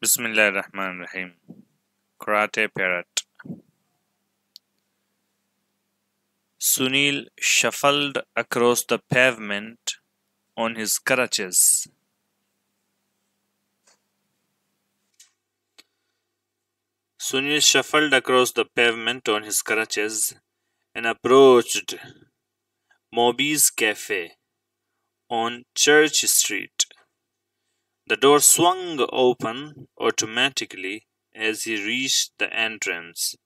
Bismillahirrahmanirrahim. Karate Parrot. Sunil shuffled across the pavement on his crutches. Sunil shuffled across the pavement on his crutches and approached Moby's Cafe on Church Street. The door swung open automatically as he reached the entrance,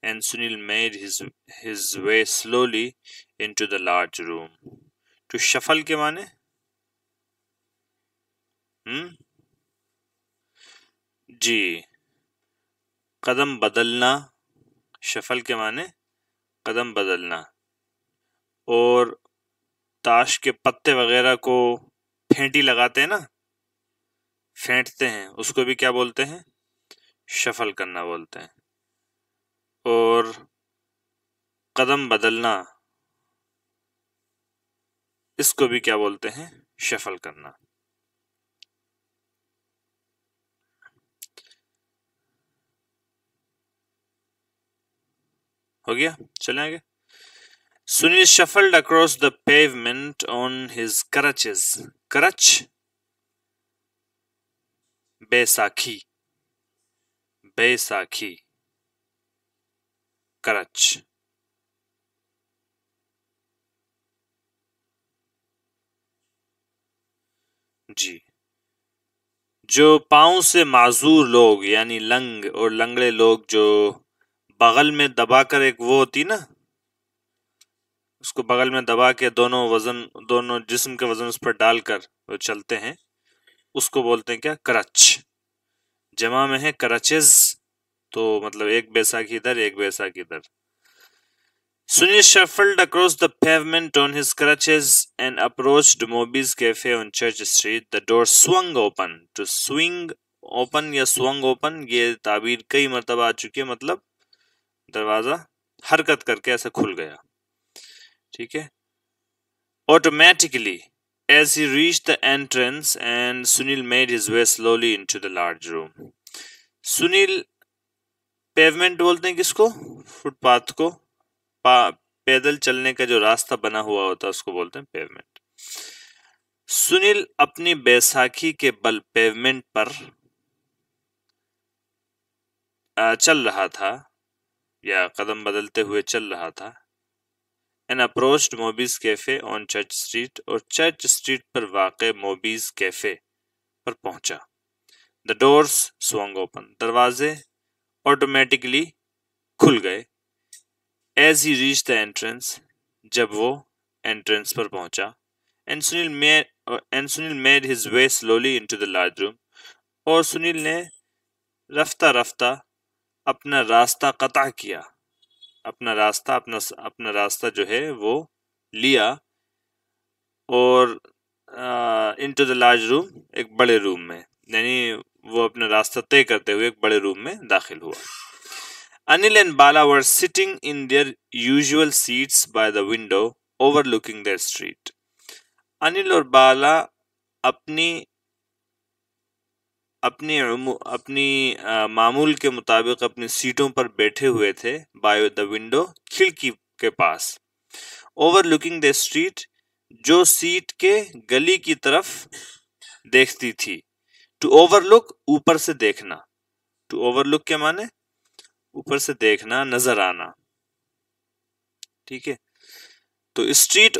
and Sunil made his way slowly into the large room. To shuffle के माने जी कदम बदलना shuffle के माने कदम बदलना और ताश के पत्ते वगैरह को फेंटी लगाते हैं ना फेंटते हैं उसको भी क्या बोलते हैं शफल करना बोलते हैं और कदम बदलना इसको भी क्या बोलते हैं शफल करना हो गया चलें आगे Sunil shuffled across the pavement on his crutches. Crutch Baisakhi Baisakhi crutch जी जो पांव से माजूर लोग यानी लंग और लंगड़े लोग जो बगल में दबाकर एक वो होती ना उसको बगल में दबा के दोनों जिस्म के वजन उस पर डालकर वो चलते हैं उसको बोलते हैं क्या करच जमा में है करचेज तो मतलब एक बैसाखी इधर एक बैसाखी इधर Sunil shuffled across the pavement on his crutches and approached Moby's Cafe on Church Street. The door swung open. To swing open या swung open ये ताबीर कई मर्तबा आ चुकी है मतलब दरवाजा हरकत करके ऐसा खुल गया ठीक है Automatically as he reached the entrance and Sunil made his way slowly into the large room. Sunil pavement बोलते हैं किसको फुटपाथ को पैदल चलने का जो रास्ता बना हुआ होता है उसको बोलते हैं पेवमेंट सुनील अपनी बैसाखी के बल पेवमेंट पर चल रहा था या कदम बदलते हुए चल रहा था and approached Moby's Cafe on Church Street और चर्च स्ट्रीट पर वाक़े Moby's Cafe पर पहुंचा The doors swung open. दरवाजे ऑटोमेटिकली खुल गए As he reached the entrance, जब वो एंट्रेंस पर पहुंचा and Sunil made his way slowly into the large room. और सुनील ने रफ्ता रफ्ता अपना रास्ता कता किया अपना रास्ता जो है वो लिया और into the large room एक बड़े रूम में यानी वो अपना रास्ता तय करते हुए एक बड़े रूम में दाखिल हुआ Anil and Bala were sitting in their usual seats by the window overlooking their street. Anil और बाला अपनी मामूल के मुताबिक अपनी सीटों पर बैठे हुए थे बाय द विंडो खिड़की के पास ओवरलुकिंग द स्ट्रीट जो सीट के गली की तरफ देखती थी टू ओवरलुक ऊपर से देखना टू ओवरलुक के माने ऊपर से देखना नजर आना ठीक है तो सीट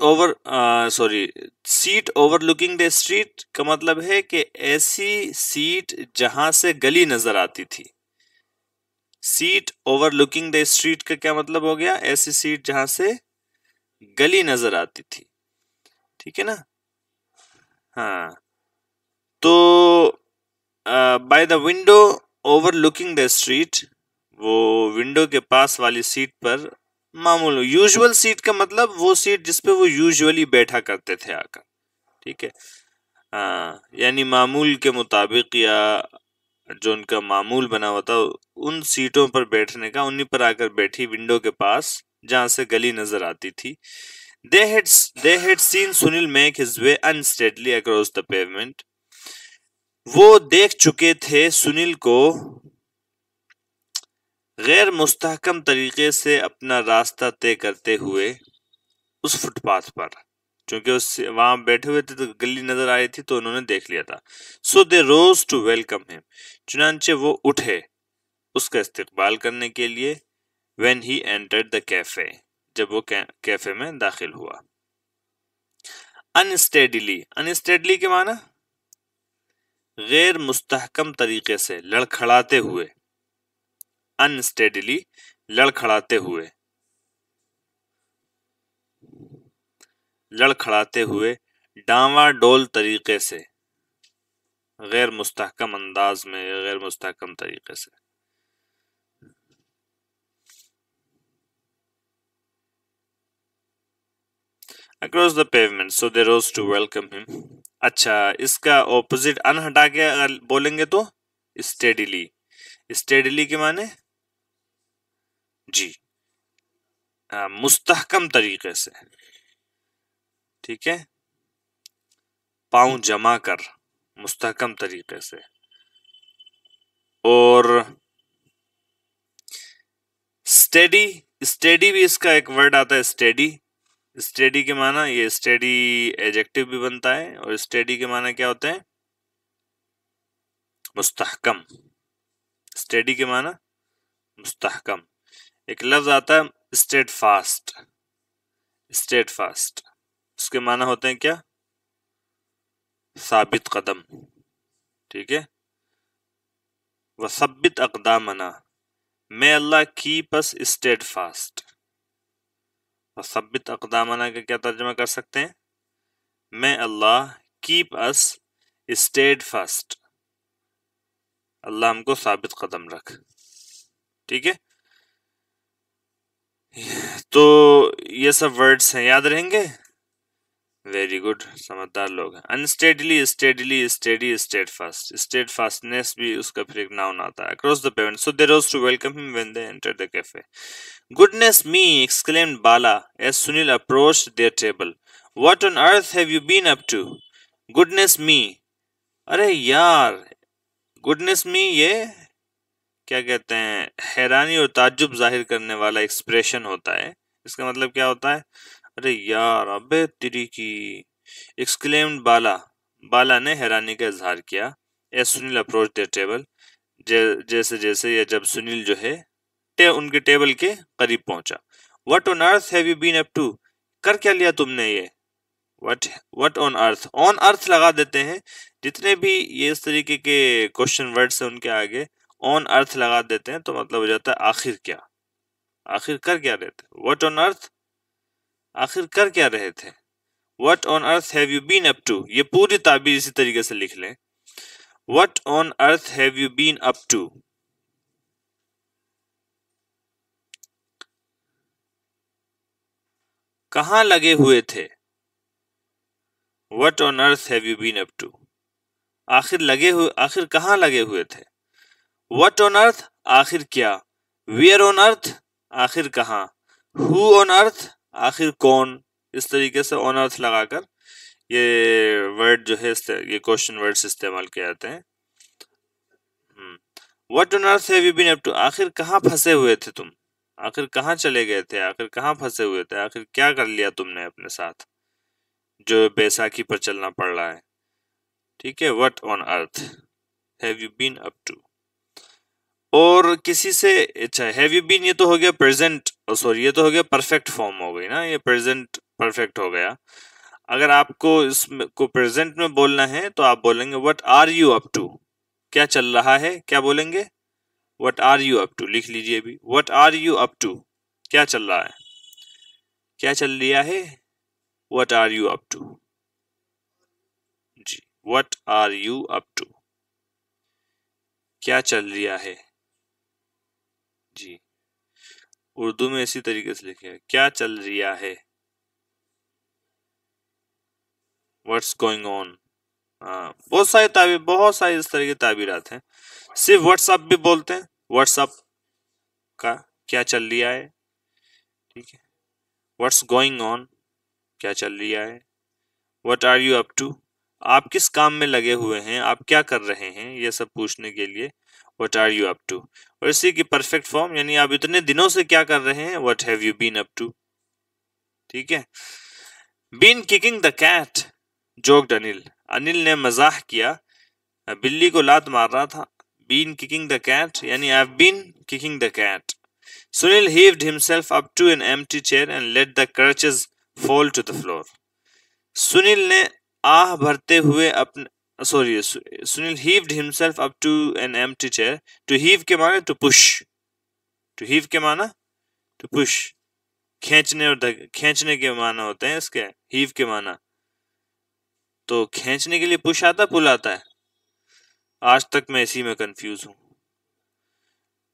ओवरलुकिंग द स्ट्रीट का मतलब है कि ऐसी सीट जहां से गली नजर आती थी सीट ओवरलुकिंग द स्ट्रीट का क्या मतलब हो गया ऐसी सीट जहां से गली नजर आती थी ठीक है ना हाँ तो by the window overlooking the street वो विंडो के पास वाली सीट पर मामूल यूजुअल सीट का मतलब वो सीट जिसपे वो यूजुअली बैठा करते थे आकर ठीक है यानी मामूल के मुताबिक या जो उनका मामूल बना हुआ था उन सीटों पर बैठने का उन्हीं पर आकर बैठी विंडो के पास जहां से गली नजर आती थी they had seen Sunil make his way unsteadily across the pavement वो देख चुके थे सुनील को गैर मुस्तहकम तरीके से अपना रास्ता तय करते हुए उस फुटपाथ पर, क्योंकि उस वहां बैठे हुए थे तो गली नजर आ रही थी तो उन्होंने देख लिया था। सो they rose to welcome him, चुनांचे वो उठे उसका इस्तकबाल करने के लिए। When he entered the cafe, जब वो कैफे में दाखिल हुआ। अनस्टेडीली, अनस्टेडली के माना गैर मुस्तहकम तरीके से, लड़खड़ाते हुए। अनस्टेडीली, लड़खड़ाते हुए, लड़खड़ाते हुए, डांवाडोल तरीके से, गैर मुस्तहकम अंदाज में, गैर मुस्तहकम तरीके से। Across the pavement, so they rose to welcome him. अच्छा, इसका ऑपोजिट अन हटा के अगर बोलेंगे तो स्टेडीली। स्टेडीली के माने जी मुस्तहकम तरीके से, ठीक है, पांव जमा कर, मुस्तहकम तरीके से। और स्टेडी, स्टेडी भी इसका एक वर्ड आता है, स्टेडी। स्टेडी के माना, ये स्टेडी एडजेक्टिव भी बनता है, और स्टेडी के माना क्या होते हैं, मुस्तहकम। स्टेडी के माना मुस्तहकम। एक लफ्ज आता है स्टेड फास्ट, स्टेड फास्ट, उसके माना होते हैं क्या, साबित कदम, ठीक है। वसब्बित अक़दामना, मे अल्लाह कीप अस स्टेड फास्ट। वसब्बित अक़दामना का क्या तर्जुमा कर सकते हैं, मे अल्लाह कीप अस स्टेड फास्ट, अल्लाह हमको साबित कदम रख, ठीक है। तो ये सब वर्ड्स हैं, याद रहेंगे। वेरी गुड, समझदार लोग। Unsteadily, steadily, steady, steadfast, steadfastness भी उसका फिर एक नाउन आता है। Across the pavement, so they rose to welcome him when they enter the cafe. Goodness me, exclaimed Bala as Sunil approached their table, what on earth have you been up to. Goodness me, अरे यार, goodness मी ये क्या कहते हैं, हैरानी और ताज्जुब जाहिर करने वाला एक्सप्रेशन होता है। इसका मतलब क्या होता है, अरे यार, अबे तेरी की। एक्सक्लेम्ड बाला, बाला ने हैरानी का इजहार किया। As Sunil approach their table, जैसे जैसे ये जब सुनील जो है उनके टेबल के करीब पहुंचा। What on earth have you been up to, कर क्या लिया तुमने ये। What, what on earth, on earth लगा देते हैं जितने भी ये इस तरीके के क्वेश्चन वर्ड्स हैं उनके आगे ऑन अर्थ लगा देते हैं तो मतलब हो जाता है आखिर क्या, आखिर कर क्या रहे थे। व्हाट ऑन अर्थ, आखिर कर क्या रहे थे। What on earth have you been up to, ये पूरी ताबीर इसी तरीके से लिख लें। What on earth have you been up to, कहां लगे हुए थे। What on earth have you been up to, आखिर लगे हुए, आखिर कहां लगे हुए थे। What on earth, आखिर क्या। Where on earth, आखिर कहां। Who on earth, आखिर कौन। इस तरीके से on earth लगाकर ये वर्ड जो है, ये क्वेश्चन वर्ड्स इस्तेमाल किए जाते हैं। What on earth have you been up to, आखिर कहाँ फंसे हुए थे तुम, आखिर कहाँ चले गए थे, आखिर कहाँ फंसे हुए थे, आखिर क्या कर लिया तुमने अपने साथ जो बैसाखी पर चलना पड़ रहा है, ठीक है। What on earth have you been up to, और किसी से, अच्छा हैव यू बीन ये तो हो गया प्रेजेंट, सॉरी ये तो हो गया परफेक्ट फॉर्म हो गई ना, ये प्रेजेंट परफेक्ट हो गया। अगर आपको इसको प्रेजेंट में बोलना है तो आप बोलेंगे what are you up to, क्या चल रहा है, क्या बोलेंगे, what are you up to, लिख लीजिए भी, what are you up to, क्या चल रहा है, क्या चल रहा है, what are you up to, जी what are you up to, क्या चल रहा है, जी उर्दू में इसी तरीके से लिखे, क्या चल रहा है, व्हाट्स गोइंग ऑन। बहुत सारे ताबीर, बहुत सारी इस तरह की ताबीरात हैं। सिर्फ व्हाट्सअप भी बोलते हैं, व्हाट्सअप का क्या चल रहा है, ठीक है। व्हाट्स गोइंग ऑन, क्या चल रहा है। What are you up to, आप किस काम में लगे हुए हैं, आप क्या कर रहे हैं, ये सब पूछने के लिए what are you up to. और इसी की परफेक्ट फॉर्म यानी आप इतने दिनों से क्या कर रहे हैं, what have you been up to. ठीक है। Been kicking the cat, joked Anil. Anil ने मजाक किया, बिल्ली को लात मार रहा था। बीन किकिंग द कैट यानी I have been kicking the cat. Sunil heaved himself up to an empty chair and let the crutches fall to the floor. Sunil ने आह भरते हुए अपने Sunil heaved himself up to an empty chair. To heave के माने to push. To heave के माना to push. खींचने और खींचने के माना होते हैं इसके। heave के माना तो खींचने के लिए पुश आता पुल आता है। आज तक मैं इसी में कंफ्यूज हूं।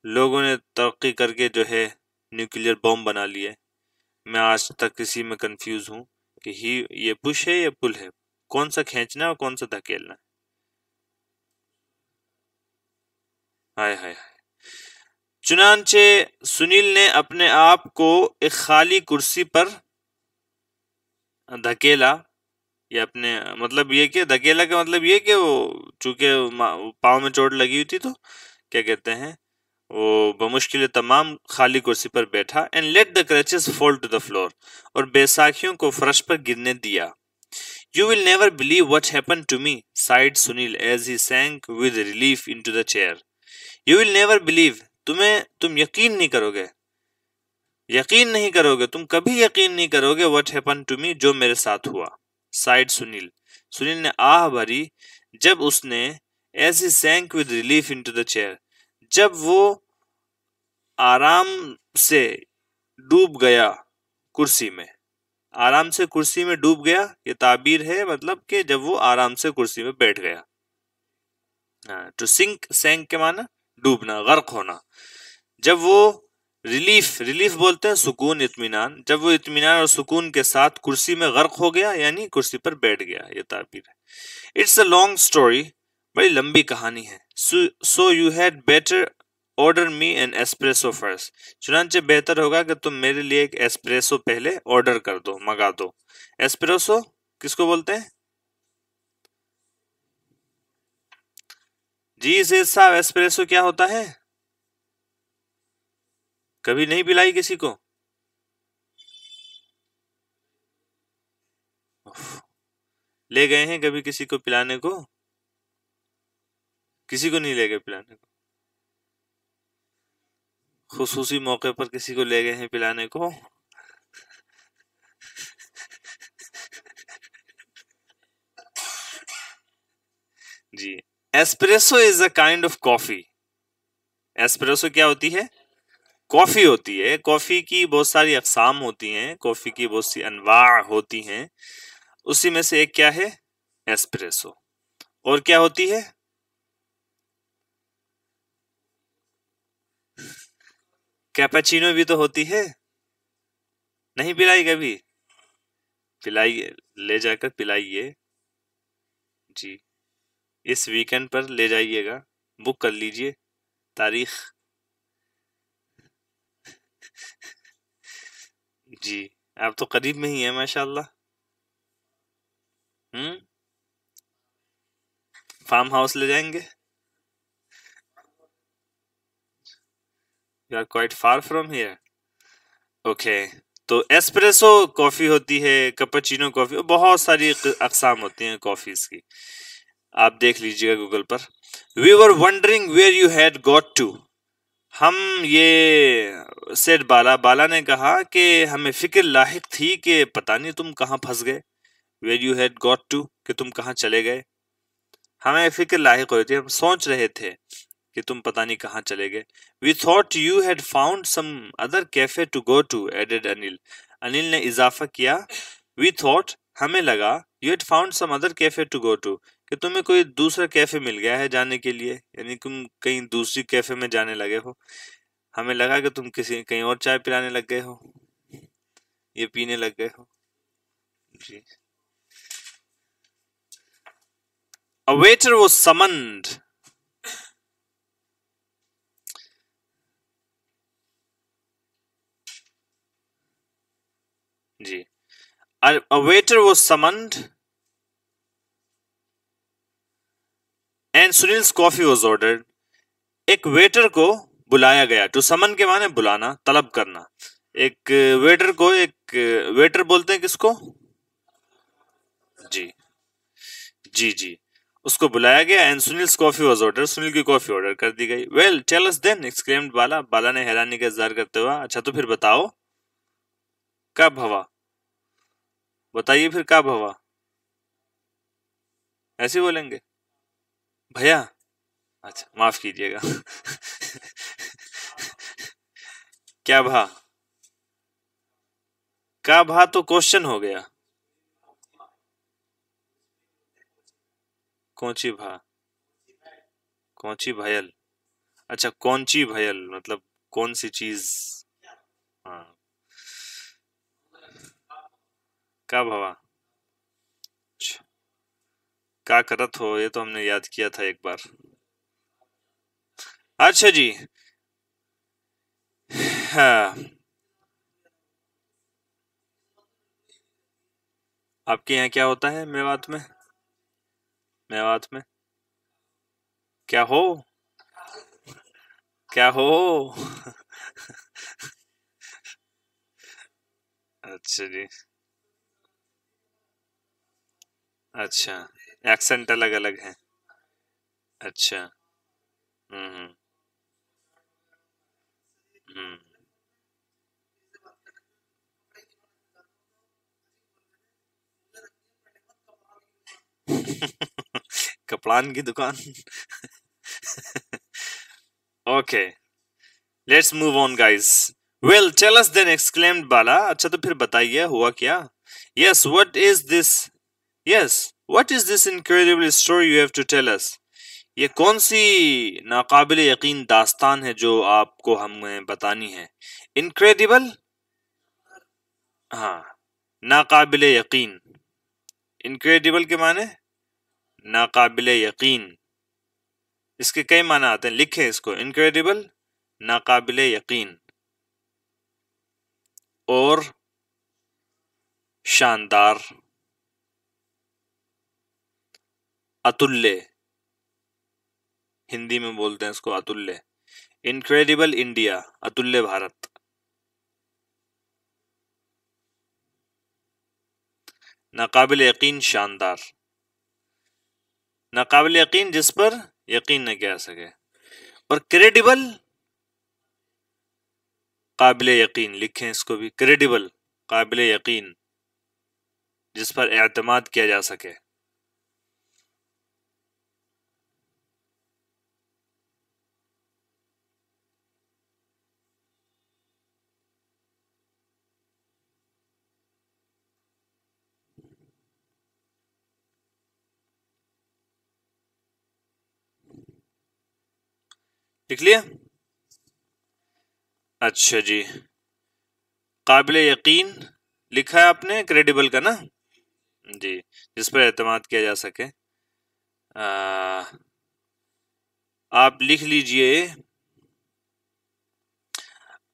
लोगों ने तरक्की करके जो है न्यूक्लियर बॉम्ब बना लिए, मैं आज तक इसी में कंफ्यूज हूं कि ये पुश है या पुल है, कौन सा खींचना है और कौन सा धकेलना है। हाय हाय हाय। चुनांचे सुनील ने अपने आप को एक खाली कुर्सी पर धकेला, या अपने मतलब ये कि धकेला का मतलब ये कि वो चूंकि पाँव में चोट लगी हुई थी तो क्या कहते हैं वो बमुश्किल तमाम खाली कुर्सी पर बैठा। And let the crutches fall to the floor, और बैसाखियों को फर्श पर गिरने दिया। You will never believe what happened to me, said Sunil as he sank with relief into the chair. You will never believe, तुम यकीन नहीं करोगे, यकीन नहीं करोगे, तुम कभी यकीन नहीं करोगे व्हाट हैपेंड टू मी, जो मेरे साथ हुआ। साइड सुनील, सुनील ने आह भरी जब उसने as he sank with relief into the chair, जब वो आराम से डूब गया कुर्सी में। आराम से कुर्सी में डूब गया ये ताबीर है, मतलब कि जब वो आराम से कुर्सी में बैठ गया। टू सिंक, सैंक के माना डूबना, गर्क होना। जब वो रिलीफ, रिलीफ बोलते हैं सुकून, इत्मीनान, जब वो इत्मीनान और सुकून के साथ कुर्सी में गर्क हो गया यानी कुर्सी पर बैठ गया, ये ताबीर है। इट्स अ लॉन्ग स्टोरी, बड़ी लंबी कहानी है। So you had better order me an espresso first, चुनांचे बेहतर होगा कि तुम मेरे लिए एक एस्प्रेसो पहले ऑर्डर कर दो, मंगा दो। एस्प्रेसो किसको बोलते हैं जी से साहब, एस्प्रेसो क्या होता है? कभी नहीं पिलाई किसी को? ले गए हैं कभी किसी को पिलाने को? किसी को नहीं ले गए पिलाने को? खुसूसी मौके पर किसी को ले गए हैं पिलाने को? जी। Espresso is a kind of coffee. Espresso क्या होती है? कॉफी होती है। कॉफी की बहुत सारी अकसाम होती हैं, कॉफी की बहुत सी अनवा होती हैं, उसी में से एक क्या है? एस्प्रेसो। और क्या होती है? कैपेचिनो भी तो होती है। नहीं पिलाई कभी? पिलाइए, ले जाकर पिलाइए जी। इस वीकेंड पर ले जाइएगा, बुक कर लीजिए तारीख जी। आप तो करीब में ही है माशाल्लाह। फार्म हाउस ले जाएंगे? You are quite far from here. Okay. तो एस्प्रेसो कॉफी होती है, कैपेचिनो कॉफी, बहुत सारी अकसाम होती हैं कॉफीज की, आप देख लीजिएगा गूगल पर। We were wondering where you had got to, हम ये सेड बाला, बाला ने कहा कि हमें फिक्र लाहिक थी कि पता नहीं तुम कहाँ फंस गए। Where you had got to कि तुम कहाँ चले गए, हमें फिक्र लाहिक हुई थी, हम सोच रहे थे कि तुम पता नहीं कहाँ चले गए। We thought you had found some other cafe to go to, added Anil, Anil ने इजाफा किया। वी थॉट हमें लगा, you had found some other cafe to go to कि तुम्हें कोई दूसरा कैफे मिल गया है जाने के लिए, यानी तुम कहीं दूसरी कैफे में जाने लगे हो। हमें लगा कि तुम किसी कहीं और चाय पिलाने लग गए हो, ये पीने लग गए हो जी। A waiter was summoned. जी। A waiter was summoned and Sunil's coffee was ordered, एक वेटर को बुलाया गया। टू समन के माने बुलाना, तलब करना। एक वेटर को, एक वेटर बोलते हैं किसको? जी जी जी, उसको बुलाया गया। And Sunil's coffee was order, Sunil की कॉफी ऑर्डर कर दी गई। Well tell us then, exclaimed Bala, Bala ने हैरानी का इजहार करते हुआ, अच्छा तो फिर बताओ कब हवा, बताइए फिर कब हवा, ऐसे बोलेंगे भैया? अच्छा माफ कीजिएगा। क्या भा, का भा तो क्वेश्चन हो गया। कौची भा, कौची भयल, अच्छा कौनची भयल मतलब कौन सी चीज। हाँ, कब हवा, अच्छा, का करत हो, ये तो हमने याद किया था एक बार। अच्छा जी, हाँ, आपके यहाँ क्या होता है मेवात में? मेवात में क्या हो, क्या हो? अच्छा जी, अच्छा, एक्सेंट अलग अलग है। अच्छा, हम्म हम्म। कपड़ान की दुकान। Okay, let's move on guys. Well tell us then, exclaimed Bala, अच्छा तो फिर बताइए हुआ क्या? Yes what is this, yes what is this incredible story you have to tell us, ये कौन सी नाकाबिल यकीन दास्तान है जो आपको हमें बतानी है? इनक्रेडिबल, हाँ, नाकाबिल यकीन, इनक्रेडिबल के माने नाकाबिल यकीन, इसके कई माना आते हैं, लिखे इसको, इनक्रेडिबल, नाकाबिल यकीन और शानदार, अतुल्य, हिंदी में बोलते हैं इसको अतुल्य। इनक्रेडिबल इंडिया, अतुल्य भारत। नाकाबिल यकीन, शानदार, नाकाबिल यकीन जिस पर यकीन न किया जा सके। और क्रेडिबल, काबिल यकीन, लिखें इसको भी, क्रेडिबल, काबिल यकीन, जिस पर एतमाद किया जा सके। लिख लिया? अच्छा जी, काबिल यकीन लिखा है आपने, क्रेडिबल का ना? जी, जिस पर एतमाद किया जा सके। आ, आप लिख लीजिए,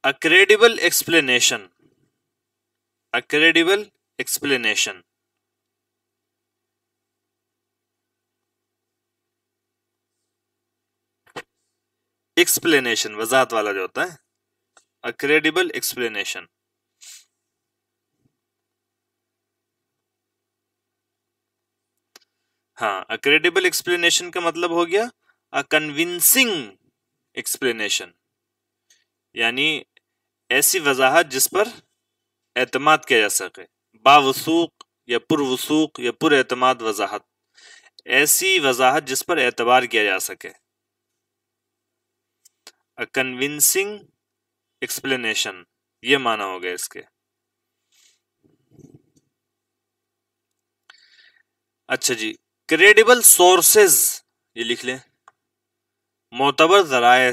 a credible explanation, a credible explanation, explanation वजाहत वाला जो होता है, अ क्रेडिबल एक्सप्लेनेशन। हाँ, अ क्रेडिबल एक्सप्लेनेशन का मतलब हो गया अ कन्विंसिंग एक्सप्लेनेशन, यानी ऐसी वजाहत जिस पर एतमाद किया जा सके, बावसूक या पुरवसूक या पुर एतमाद वजाहत, ऐसी वजाहत जिस पर एतबार किया जा सके, अ कन्विंसिंग एक्सप्लेनेशन, ये माना हो गया इसके। अच्छा जी, क्रेडिबल सोर्सेज, ये लिख लें, मोतबर जराए,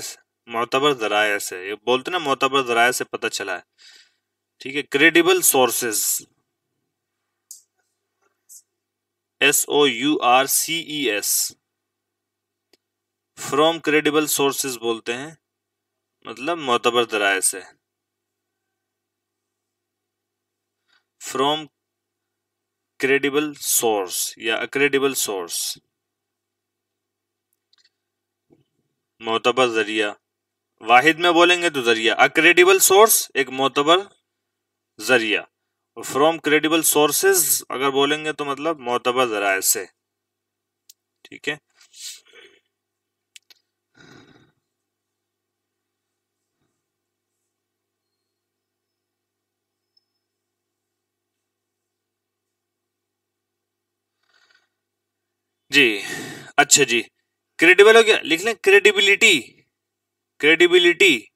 मोतबर जराए से, ये बोलते ना मोतबर जराए से पता चला है, ठीक है, credible sources, SOURCES, from credible sources बोलते हैं, मतलब मोतबर जराए से, फ्रॉम क्रेडिबल सोर्स या अक्रेडिबल सोर्स। मोतबर जरिया, वाहिद में बोलेंगे तो जरिया, अ क्रेडिबल सोर्स एक मोतबर जरिया, फ्रॉम क्रेडिबल सोर्सेज अगर बोलेंगे तो मतलब मोतबर जराए से। ठीक है, जी। अच्छा जी, क्रेडिबल हो गया, लिख लें क्रेडिबिलिटी, क्रेडिबिलिटी।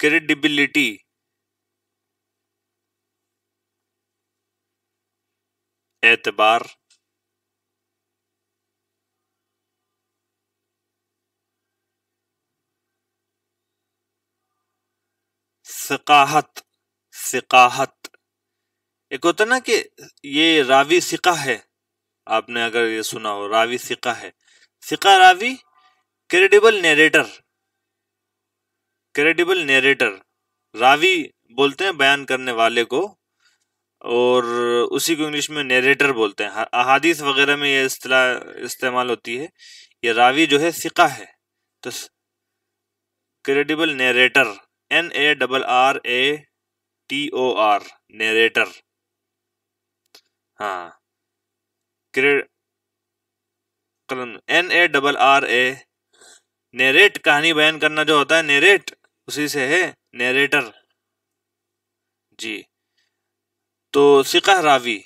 क्रेडिबिलिटी, एतबार, सिकाहत, सिकाहत। एक होता ना कि ये रावी सिका है, आपने अगर ये सुना हो रावी सिका है, सिका Ravi, credible narrator, credible narrator, Ravi बोलते हैं बयान करने वाले को, और उसी को इंग्लिश में नरेटर बोलते हैं। अहादीस वगैरह में ये इस्तेलाह इस्तेमाल होती है। ये रावी जो है सिका है, तो क्रेडिबल नरेटर, NARRATOR, नरेटर। हाँ, NARRA, नरेट, कहानी बयान करना जो होता है नरेट, उसी से है नरेटर। जी, तो सिका रावी,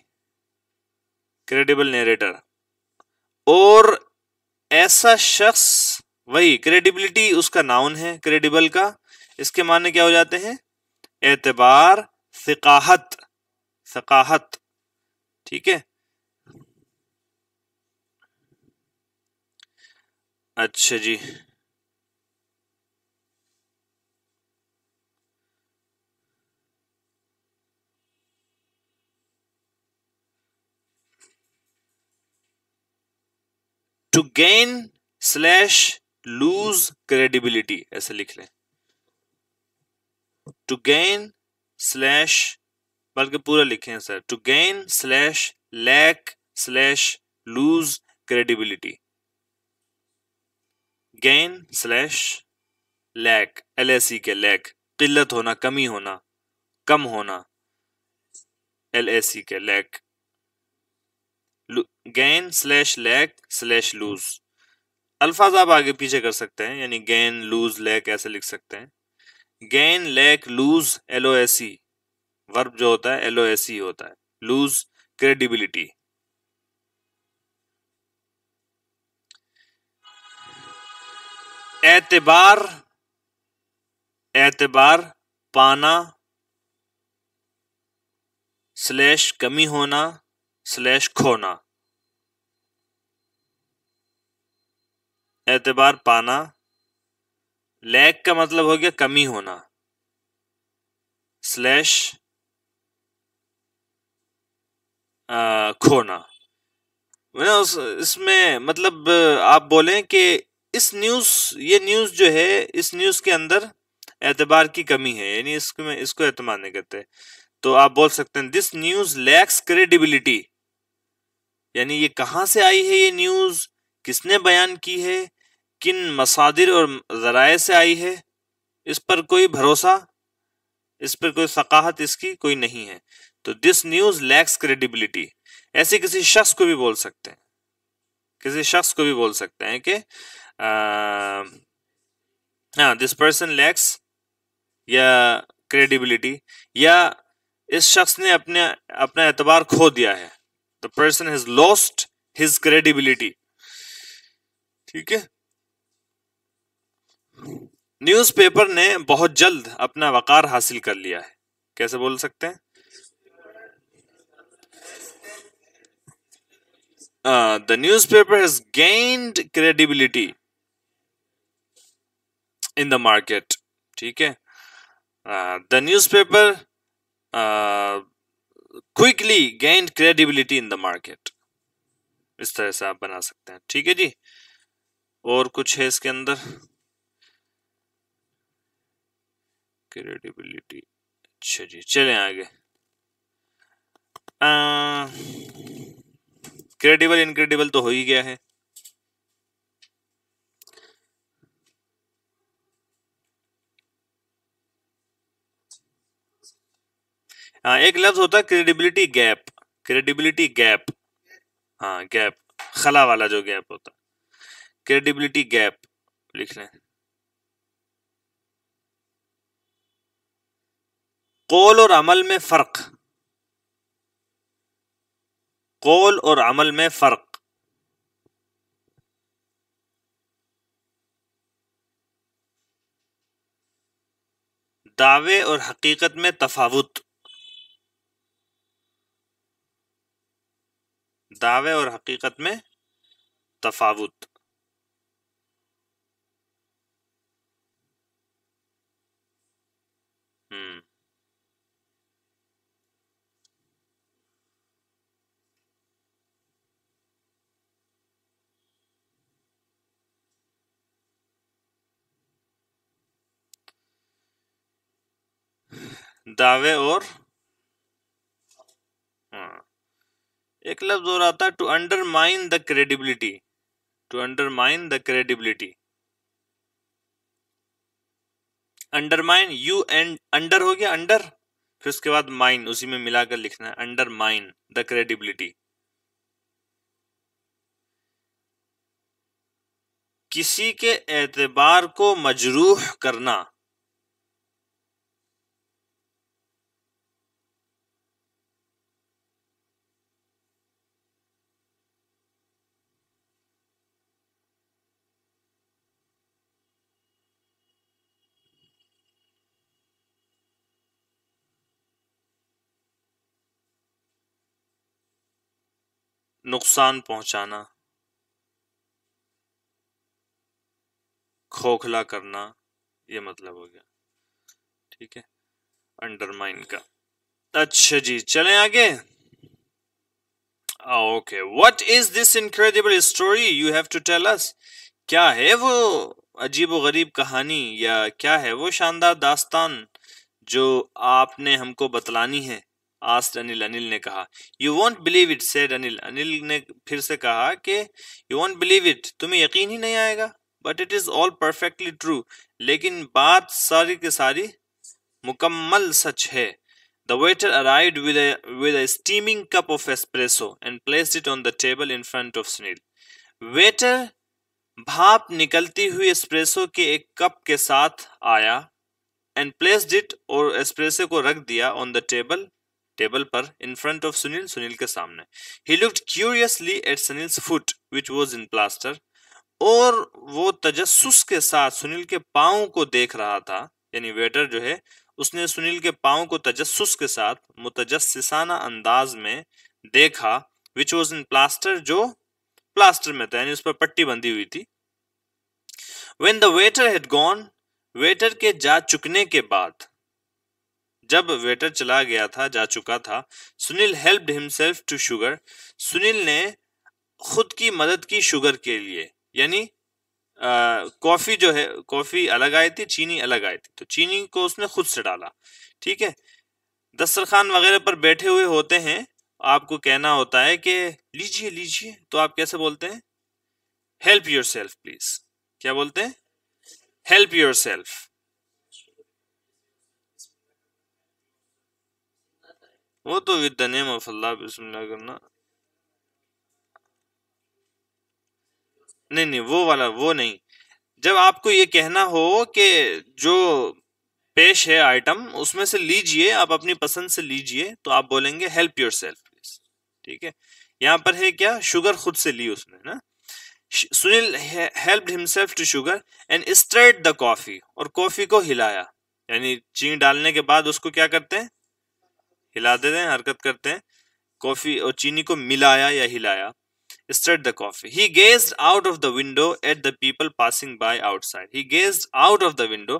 क्रेडिबल नरेटर, और ऐसा शख्स, वही क्रेडिबिलिटी उसका नाउन है क्रेडिबल का, इसके माने क्या हो जाते हैं, एतबार, सिकाहत, सकाहत। ठीक है, अच्छा जी। To gain slash lose credibility, ऐसे लिख लें, टू गेन स्लैश, बल्कि पूरा लिखें sir, to gain slash lack slash lose credibility, gain slash lack, LAC के लैक, किल्लत होना, कमी होना, कम होना, LAC के lack, gain slash lack slash lose. अल्फाज आप आगे पीछे कर सकते हैं, यानी गेन लूज लैक ऐसे लिख सकते हैं। Gain lack lose, LOSE, verb जो होता है LOSE होता है, लूज क्रेडिबिलिटी। एतबार, एतबार पाना स्लैश कमी होना स्लैश खोना, एतबार पाना, लैक का मतलब हो गया कमी होना, स्लैश खोना। इसमें मतलब आप बोलें कि इस न्यूज, ये न्यूज जो है, इस न्यूज के अंदर एतबार की कमी है, यानी इसको एतमाद नहीं करते, तो आप बोल सकते हैं दिस न्यूज लैक्स क्रेडिबिलिटी, यानी ये कहां से आई है ये न्यूज, किसने बयान की है, किन मसादिर और जराए से आई है, इस पर कोई भरोसा, इस पर कोई सकाहत इसकी कोई नहीं है, तो दिस न्यूज लैक्स क्रेडिबिलिटी। ऐसे किसी शख्स को भी बोल सकते हैं, किसी शख्स को भी बोल सकते हैं कि हाँ दिस पर्सन लैक्स, या क्रेडिबिलिटी, या इस शख्स ने अपने अपना एतबार खो दिया है, the person has lost his credibility. ठीक है, न्यूज़पेपर ने बहुत जल्द अपना वकार हासिल कर लिया है, कैसे बोल सकते हैं, the newspaper has gained credibility in the market. ठीक है, the newspaper quickly gained credibility in the market, इस तरह से आप बना सकते हैं। ठीक है जी, और कुछ है इसके अंदर, क्रेडिबिलिटी। अच्छा जी, चलें आगे। क्रेडिबल इनक्रेडिबल तो हो ही गया है। हाँ, एक लफ्ज होता है क्रेडिबिलिटी गैप, क्रेडिबिलिटी गैप। हाँ गैप, खला वाला जो गैप होता है, क्रेडिबिलिटी गैप लिख लें। कौल और अमल में फर्क, कौल और अमल में फर्क। दावे और हकीकत में तफावुत, दावे और हकीकत में तफावुत। हम्म, दावे और, हाँ, एक लफ्ज और आता है to undermine the credibility, to undermine the credibility. Undermine, you and under हो गया अंडर, फिर उसके बाद माइन उसी में मिलाकर लिखना है, अंडरमाइन द क्रेडिबिलिटी। किसी के एतबार को मजरूह करना, नुकसान पहुंचाना, खोखला करना, ये मतलब हो गया। ठीक है, अंडरमाइन का। अच्छा जी, चलें आगे। Okay, what is this incredible story you have to tell us. क्या है वो अजीब गरीब कहानी, या क्या है वो शानदार दास्तान जो आपने हमको बतलानी है। आस्ट अनिल, अनिल ने कहा। You won't believe it, said Anil, Anil ने फिर से कहा कि यू वॉन्ट बिलीव इट, तुम्हें यकीन ही नहीं आएगा। But it is all perfectly true, लेकिन बात सारी की सारी मुकम्मल सच है। The waiter arrived with a steaming cup of espresso and placed it on the table in front of Sunil. Waiter भाप निकलती हुई एस्प्रेसो के एक कप के साथ आया एंड प्लेस्ड इट, और एस्प्रेसो को रख दिया ऑन द टेबल, टेबल पर, in front of Sunil, Sunil के सामने। He looked curiously at Sunil's foot which was in plaster, और वो तजस्सुस के साथ सुनील के पांव को देख रहा था। यानी वेटर जो है उसने सुनील के पांव को तजस्सुस के साथ मुतजस्सिसाना अंदाज में देखा। विच वाज इन प्लास्टर, जो प्लास्टर में था, यानी उस पर पट्टी बंधी हुई थी। When the waiter had gone, waiter के जा चुकने के बाद, जब वेटर चला गया था, जा चुका था, Sunil helped himself to sugar, Sunil ने खुद की मदद की शुगर के लिए। यानी कॉफी जो है, कॉफी अलग आई थी, चीनी अलग आई थी, तो चीनी को उसने खुद से डाला। ठीक है, दस्तरखान वगैरह पर बैठे हुए होते हैं, आपको कहना होता है कि लीजिए लीजिए, तो आप कैसे बोलते हैं? Help your self please. क्या बोलते हैं? Help your self. वो तो विद द नेम ऑफ अल्लाह, बिस्मिल्लाह करना। नहीं नहीं, वो वाला वो नहीं। जब आपको ये कहना हो कि जो पेश है आइटम, उसमें से लीजिए, आप अपनी पसंद से लीजिए, तो आप बोलेंगे हेल्प योर सेल्फ प्लीज। ठीक है, यहाँ पर है क्या, शुगर खुद से ली उसने ना। Sunil helped himself to sugar and stirred the coffee, और कॉफी को हिलाया। यानी चीनी डालने के बाद उसको क्या करते हैं? हिला देते हैं, हरकत करते हैं। कॉफी और चीनी को मिलाया या हिलाया। Stirred the coffee. He gazed out of the window at the people passing by outside. He gazed out of the window.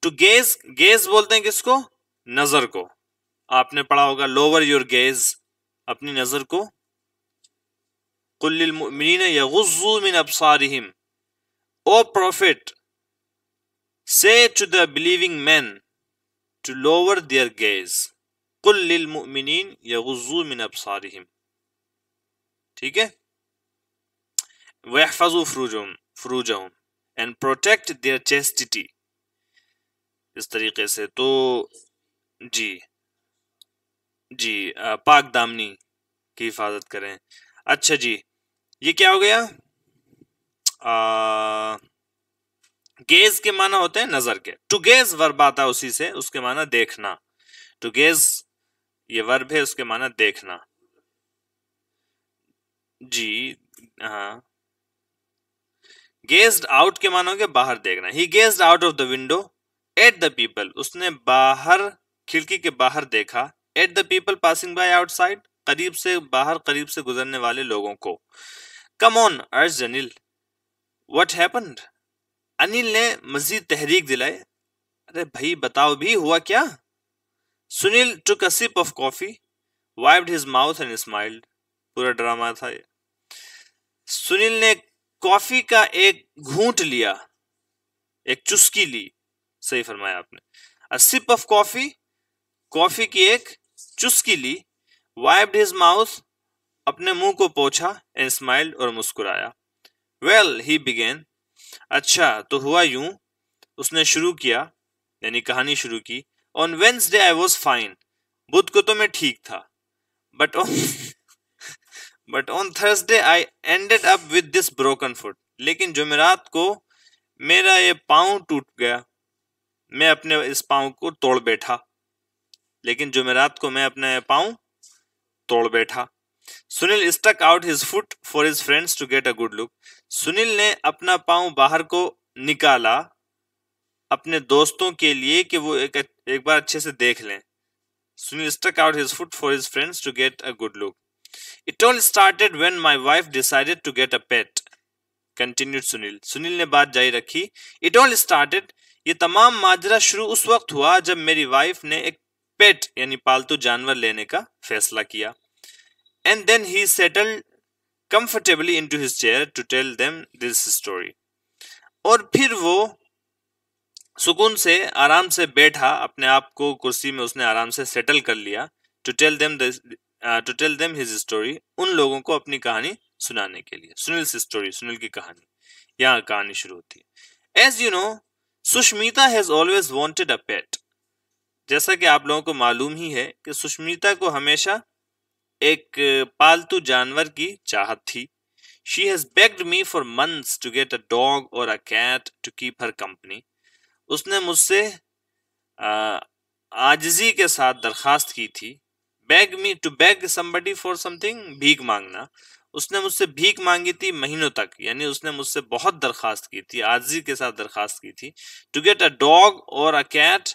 To gaze, gaze बोलते हैं किसको? नजर को। आपने पढ़ा होगा lower your gaze, अपनी नजर को। कुल लिलमुमिनीन यगुज़्ज़ू मिन अब्सारिहिम, O prophet, say to the believing men to lower their gaze. कुल लिलमुमिनीन यगुज़्ज़ू मिन अब्सारिहिम। ठीक है, वहफज़ू फ्रूजहुम एंड प्रोटेक्ट देयर चेस्टिटी, इस तरीके से। तो जी जी, पाक दामनी की हिफाजत करें। अच्छा जी, ये क्या हो गया? गेज के माना होते हैं नजर के। टू गेज वर्ब आता है उसी से, उसके माना देखना। टू गेज ये वर्ब है, उसके माना देखना। जी हाँ, गेज्ड आउट के माना हो गया बाहर देखना। He gazed out of the window at the people, उसने बाहर खिड़की के बाहर देखा। At the people passing by outside, करीब से बाहर, करीब से गुजरने वाले लोगों को। कम ऑन अर्ज अनिल, व्हाट हैपेंड? अनिल ने मजीद तहरीक दिलाई, अरे भाई बताओ भी हुआ क्या? Sunil took a sip of coffee, wiped his mouth and smiled. पूरा ड्रामा था ये। सुनील ने कॉफी का एक घूंट लिया, एक चुस्की ली, सही फरमाया आपने। A sip of coffee, coffee की एक चुस्की ली। Wiped his mouth, अपने मुंह को पोंछा। And smiled, और मुस्कुराया। Well, he began, अच्छा तो हुआ यूं, उसने शुरू किया, यानी कहानी शुरू की। On Wednesday I was fine, बुध को तो मैं ठीक था। But on Thursday I ended up with this broken foot, लेकिन जुमेरात को मेरा ये पाँव टूट गया, मैं अपने इस पाँव को तोड़ बैठा। लेकिन जुमेरात को मैं अपने पाँव तोड़ बैठा। Sunil stuck out his foot for his friends to get a good look, Sunil ने अपना पाँव बाहर को निकाला अपने दोस्तों के लिए कि वो एक बार अच्छे से देख लें। Sunil stuck out his foot for his friends to get a good look. It all started when my wife decided to get a pet. Continued Sunil. Sunil ने बात जारी रखी। It all started, ये तमाम माजरा शुरू उस वक्त हुआ जब मेरी वाइफ ने एक पेट यानी पालतू जानवर लेने का फैसला किया। And then he settled comfortably into his chair to tell them this story. और फिर वो सुकून से आराम से बैठा, अपने आप को कुर्सी में उसने आराम से सेटल कर लिया। To tell them his story, उन लोगों को अपनी कहानी सुनाने के लिए। सुनील स्टोरी, सुनील की कहानी, यहाँ कहानी शुरू होती है। As you know, Sushmita has always wanted a pet, जैसा कि आप लोगों को मालूम ही है कि सुष्मिता को हमेशा एक पालतू जानवर की चाहत थी। She has begged me for months to get a dog और a cat to keep her company, उसने मुझसे आजिजी के साथ दरखास्त की थी। Beg me, to beg somebody for something, भीख मांगना। उसने मुझसे भीख मांगी थी महीनों तक, यानी उसने मुझसे बहुत दरखास्त की थी, आजिजी के साथ दरखास्त की थी। टू गेट अ डॉग और अ कैट,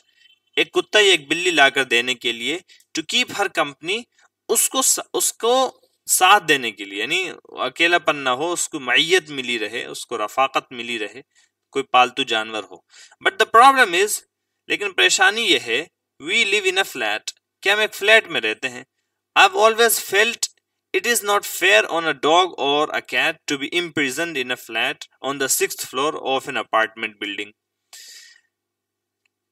एक कुत्ता या एक बिल्ली लाकर देने के लिए। टू कीप हर कंपनी, उसको साथ देने के लिए, यानी अकेलापन ना हो, उसको मैयत मिली रहे, उसको रफाकत मिली रहे, कोई पालतू जानवर हो। बट द प्रॉब्लम इज, लेकिन परेशानी यह है, we live in a flat, कि हम एक फ्लैट में रहते हैं। I have always felt it is not fair on a dog और a cat to be imprisoned in a flat on the 6th floor of an apartment building.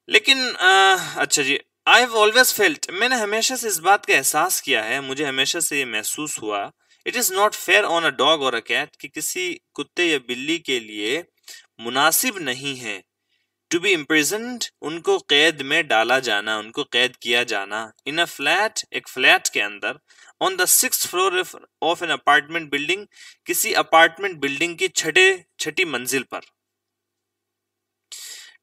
लेकिन अच्छा जी, आई हैव ऑलवेज फेल्ट, मैंने हमेशा से इस बात का एहसास किया है, मुझे हमेशा से ये महसूस हुआ, it is not fair on a dog और अ कैट, कि किसी कुत्ते या बिल्ली के लिए मुनासिब नहीं है टू बी इम्प्रिजन्ड, उनको कैद में डाला जाना, उनको कैद किया जाना। इन अ फ्लैट, एक फ्लैट के अंदर। On the 6th floor of an apartment building, किसी अपार्टमेंट बिल्डिंग की छठी मंजिल पर।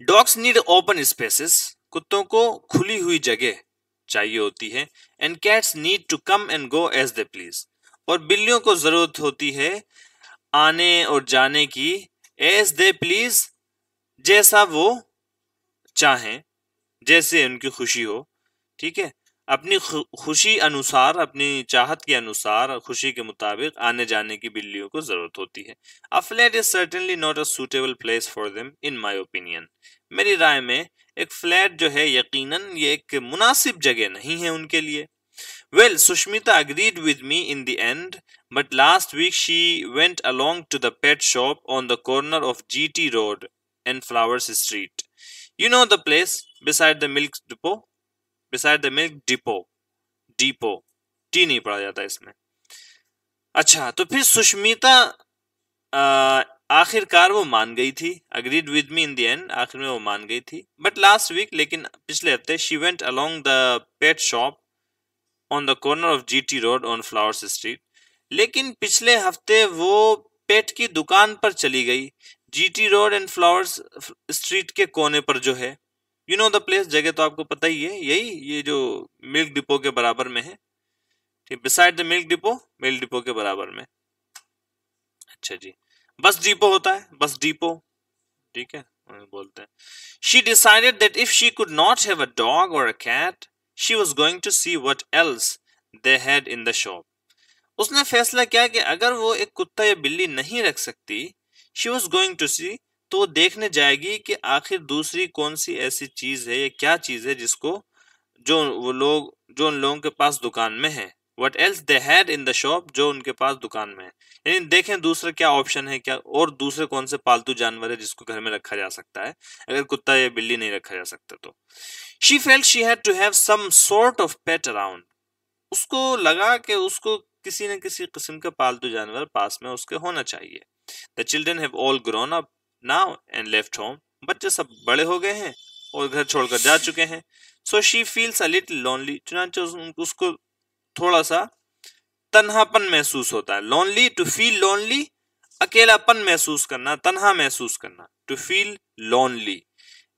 डॉग्स नीड ओपन स्पेसेस, कुत्तों को खुली हुई जगह चाहिए होती है। And cats need to come and go as they please, और बिल्लियों को जरूरत होती है आने और जाने की, एज दे प्लीज, जैसा वो चाहें, जैसे उनकी खुशी हो। ठीक है, अपनी खुशी अनुसार, अपनी चाहत के अनुसार, खुशी के मुताबिक आने जाने की बिल्लियों को जरूरत होती है। A flat is certainly not a suitable place for them in my opinion, मेरी राय में एक फ्लैट जो है यकीनन ये एक मुनासिब जगह नहीं है उनके लिए। Well, Sushmita agreed with me in the end, but last week she went along to the pet shop on the corner of GT Road and Flowers Street. You know the place beside the milk depot? Beside the milk depot. Depot. T नहीं पढ़ा जाता इसमें। अच्छा, तो फिर सुष्मिता आखिरकार वो मान गई थी, agreed with me in the end, आखिर में वो मान गई थी। बट लास्ट वीक, लेकिन पिछले हफ्ते, she went along the pet shop on the corner of GT road on flowers street. लेकिन पिछले हफ्ते वो पेट की दुकान पर चली गई, GT road and flowers street के कोने पर जो है। यू नो द प्लेस, जगह तो आपको पता ही है, यही ये जो मिल्क डिपो के बराबर में है, ठीक, beside the milk depot, milk depot के बराबर में। अच्छा जी, बस डिपो होता है, बस डिपो, ठीक है, बोलते हैं। She decided that if she could not have a dog और a cat, she was going to see what else they had in the shop. उसने फैसला किया कि अगर वो एक कुत्ता या बिल्ली नहीं रख सकती, शी वॉज गोइंग टू सी, तो वो देखने जाएगी कि आखिर दूसरी कौन सी ऐसी चीज है या क्या चीज है जिसको, जो उन लोगों के पास दुकान में है। What else they had in the shop, जो उनके पास दुकान में है, यानी देखें दूसरा क्या ऑप्शन है, क्या और दूसरे कौन से पालतू जानवर है जिसको घर में रखा जा सकता है अगर कुत्ता या बिल्ली नहीं रखा जा सकता तो। She felt she had to have some sort of pet around. उसको लगा कि उसको किसी न किसी किस्म का पालतू जानवर पास में उसके होना चाहिए। The children have all grown up now and left home. बच्चे सब बड़े हो गए हैं और घर छोड़कर जा चुके हैं। So she feels a little lonely. चुनांचे उसको थोड़ा सा तन्हापन महसूस होता है। लोनली, टू फील लोनली, अकेलापन महसूस करना, तन्हा महसूस करना, टू फील लोनली।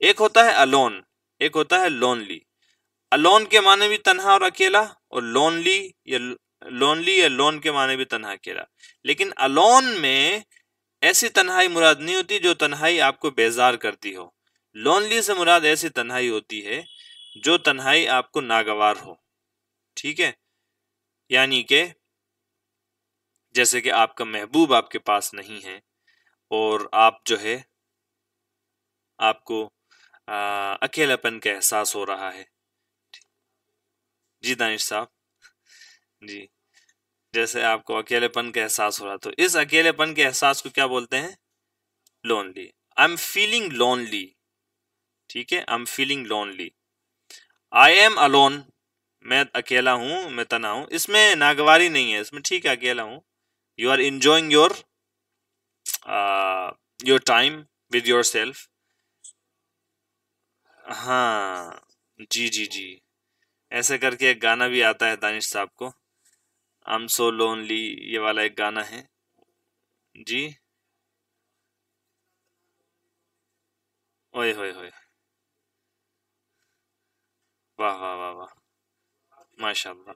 एक होता है अलोन, एक होता है लोनली। अलोन के माने भी तन्हा और अकेला, और लोनली या लोन के माने भी तन्हा अकेला। लेकिन अलोन में ऐसी तन्हाई मुराद नहीं होती जो तन्हाई आपको बेजार करती हो। लोनली से मुराद ऐसी तन्हाई होती है जो तन्हाई आपको नागवार हो, ठीक है। यानी कि जैसे कि आपका महबूब आपके पास नहीं है और आप जो है, आपको अकेलापन का एहसास हो रहा है। जी दानिश साहब, जी, जैसे आपको अकेलेपन का एहसास हो रहा, तो इस अकेलेपन के एहसास को क्या बोलते हैं? Lonely. I am feeling lonely, ठीक है, I am feeling lonely. I am alone, मैं अकेला हूं, मैं तना हूं, इसमें नागवारी नहीं है, इसमें ठीक है अकेला हूं। You are enjoying your time with yourself. हाँ, जी जी जी, ऐसे करके एक गाना भी आता है दानिश साहब को, आई एम सो लोनली, ये वाला एक गाना है जी। ओए होए होए, वाह वाह वाह वाह, माशाल्लाह।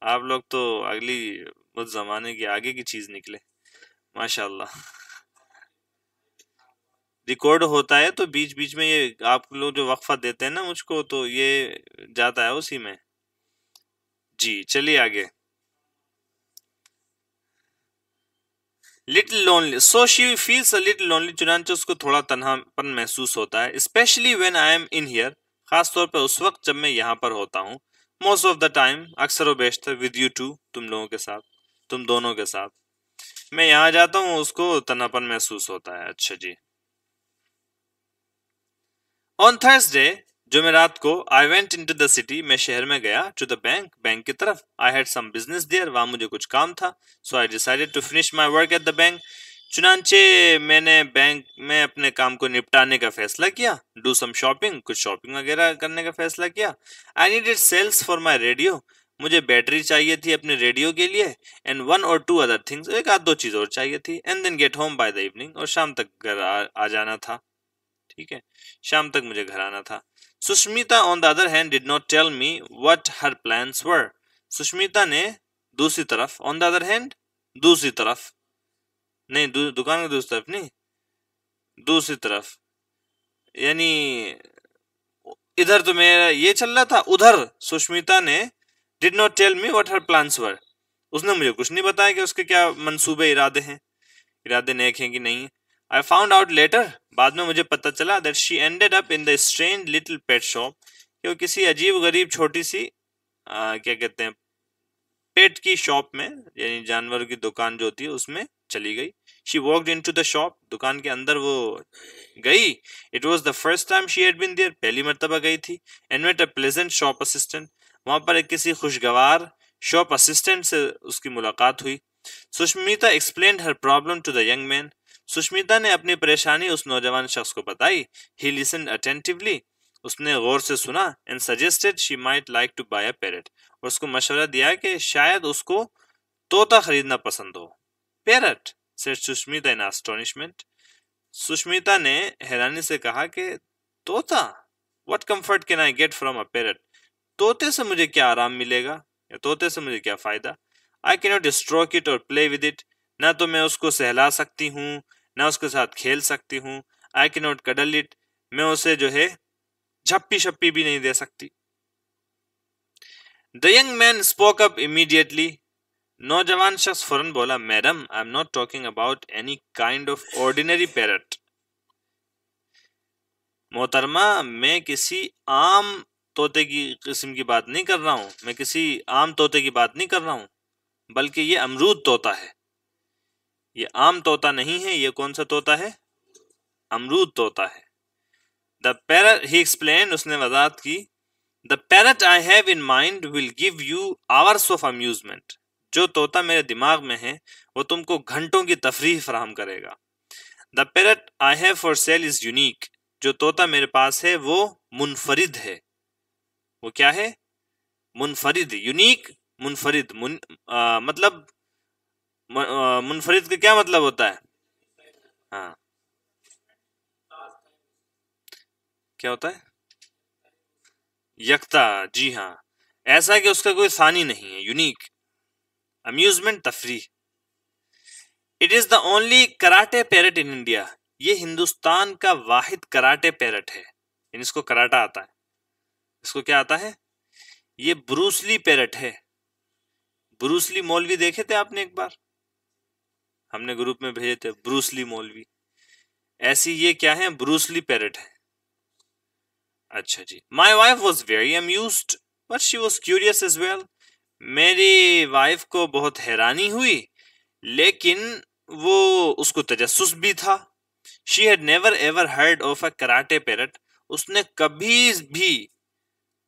आप लोग तो अगली उस जमाने की आगे की चीज निकले, माशाल्लाह। रिकॉर्ड होता है तो बीच बीच में ये आप लोग जो वक्फा देते हैं ना मुझको, तो ये जाता है उसी में। जी चलिए आगे। Little lonely, so she feels a little lonely, चुनांचे उसको थोड़ा तन्हापन महसूस होता है। Specially when I am in here, खास तौर पर उस वक्त जब मैं यहाँ पर होता हूँ। मोस्ट ऑफ द टाइम, अक्सर व बेशतर, विद यू टू, तुम लोगों के साथ, तुम दोनों के साथ मैं यहाँ जाता हूँ, उसको तन्हापन महसूस होता है। अच्छा जी। ऑन थर्सडे, जुमेरात को, I went in to the city, मैं शहर में गया, टू द बैंक, बैंक की तरफ। I had some business there, वहां मुझे कुछ काम था। So I decided to finish my work at the bank. चुनांचे मैंने बैंक में अपने काम को निपटाने का फैसला किया। डू सम शॉपिंग, कुछ शॉपिंग वगैरह करने का फैसला किया। I needed cells for my radio, मुझे बैटरी चाहिए थी अपने रेडियो के लिए। And one or two other things, एक आध दो चीज और चाहिए थी। And then get home by the evening, और शाम तक घर आ जाना था, ठीक है, शाम तक मुझे घर आना था। Sushmita on the other hand did not tell me what her plans were. Sushmita ने दूसरी तरफ, ऑन द अदर हैंड, दूसरी तरफ नहीं, दुकान की दूसरी तरफ नहीं, दूसरी तरफ, यानी इधर तो मेरा ये चल रहा था, उधर सुष्मिता ने did not tell me what her plans were, उसने मुझे कुछ नहीं बताया कि उसके क्या मंसूबे इरादे हैं, इरादे नेक हैं कि नहीं। आई फाउंड आउट लेटर, बाद में मुझे पता चला, that she ended up in the strange little pet shop, कि वो किसी अजीब गरीब छोटी सी क्या कहते हैं, पेट की शॉप में, यानी जानवर की दुकान जो होती है उसमें चली गई। She walked in to the shop, दुकान के अंदर वो गई। It was the first time she had been there, पहली मर्तबा गई थी। And met a pleasant shop assistant, वहां पर एक किसी खुशगवार शॉप असिस्टेंट से उसकी मुलाकात हुई। Sushmita explained her problem to the young man. Sushmita ने अपनी परेशानी उस नौजवान शख्स को बताई। ही लिसन्ड अटेंटिवली, उसने गौर से सुना। And suggested she might like to buy a parrot, और उसको मशवरा दिया कि शायद उसको तोता खरीदना पसंद हो। पैरट, सेड सुष्मिता इन एस्टोनिशमेंट। सुष्मिता ने हैरानी से कहा कि तोता, what comfort can I get from a parrot? तोते से मुझे क्या आराम मिलेगा, या तोते से मुझे क्या फायदा? I can not stroke it और प्ले विद इट, ना तो मैं उसको सहला सकती हूँ, ना उसके साथ खेल सकती हूँ। I can not cuddle it, मैं उसे जो है झप्पी शप्पी भी नहीं दे सकती। The young man spoke up immediately, नौजवान शख्स फौरन बोला, madam I am not talking about any kind of ordinary parrot. मोहतरमा, मैं किसी आम तोते की किस्म की बात नहीं कर रहा हूं, मैं किसी आम तोते की बात नहीं कर रहा हूं, बल्कि ये अमरूद तोता है। ये आम तोता नहीं है, ये कौन सा तोता है? अमरूद तोता है। द पैरट, ही एक्सप्लेन, उसने वजाहत की, the parrot I have in mind will give you hours of amusement. जो तोता मेरे दिमाग में है वो तुमको घंटों की तफरीह फराहम करेगा। The parrot I have for sale is unique, जो तोता मेरे पास है वो मुनफरिद है। वो क्या है? मुनफरिद, यूनिक, मुनफरिद। मतलब मुनफरिद का क्या मतलब होता है? हाँ, क्या होता है? यकता, जी हाँ। ऐसा कि उसका कोई सानी नहीं है, यूनिक। अम्यूजमेंट, तफरीह। It is the only karate parrot in India, ये हिंदुस्तान का वाहिद कराटे पैरट है। इसको कराटा आता है। इसको क्या आता है? ये ब्रूसली पैरट है। ब्रूसली मौलवी देखे थे आपने एक बार? हमने ग्रुप में भेजे थे ब्रूसली मौलवी। ऐसी ये क्या है? ब्रूसली पैरट है। अच्छा जी। My wife was very amused but she was curious as well, मेरी वाइफ को बहुत हैरानी हुई, लेकिन वो उसको तजस्सुस भी था। She had never ever heard of a karate parrot, उसने कभी भी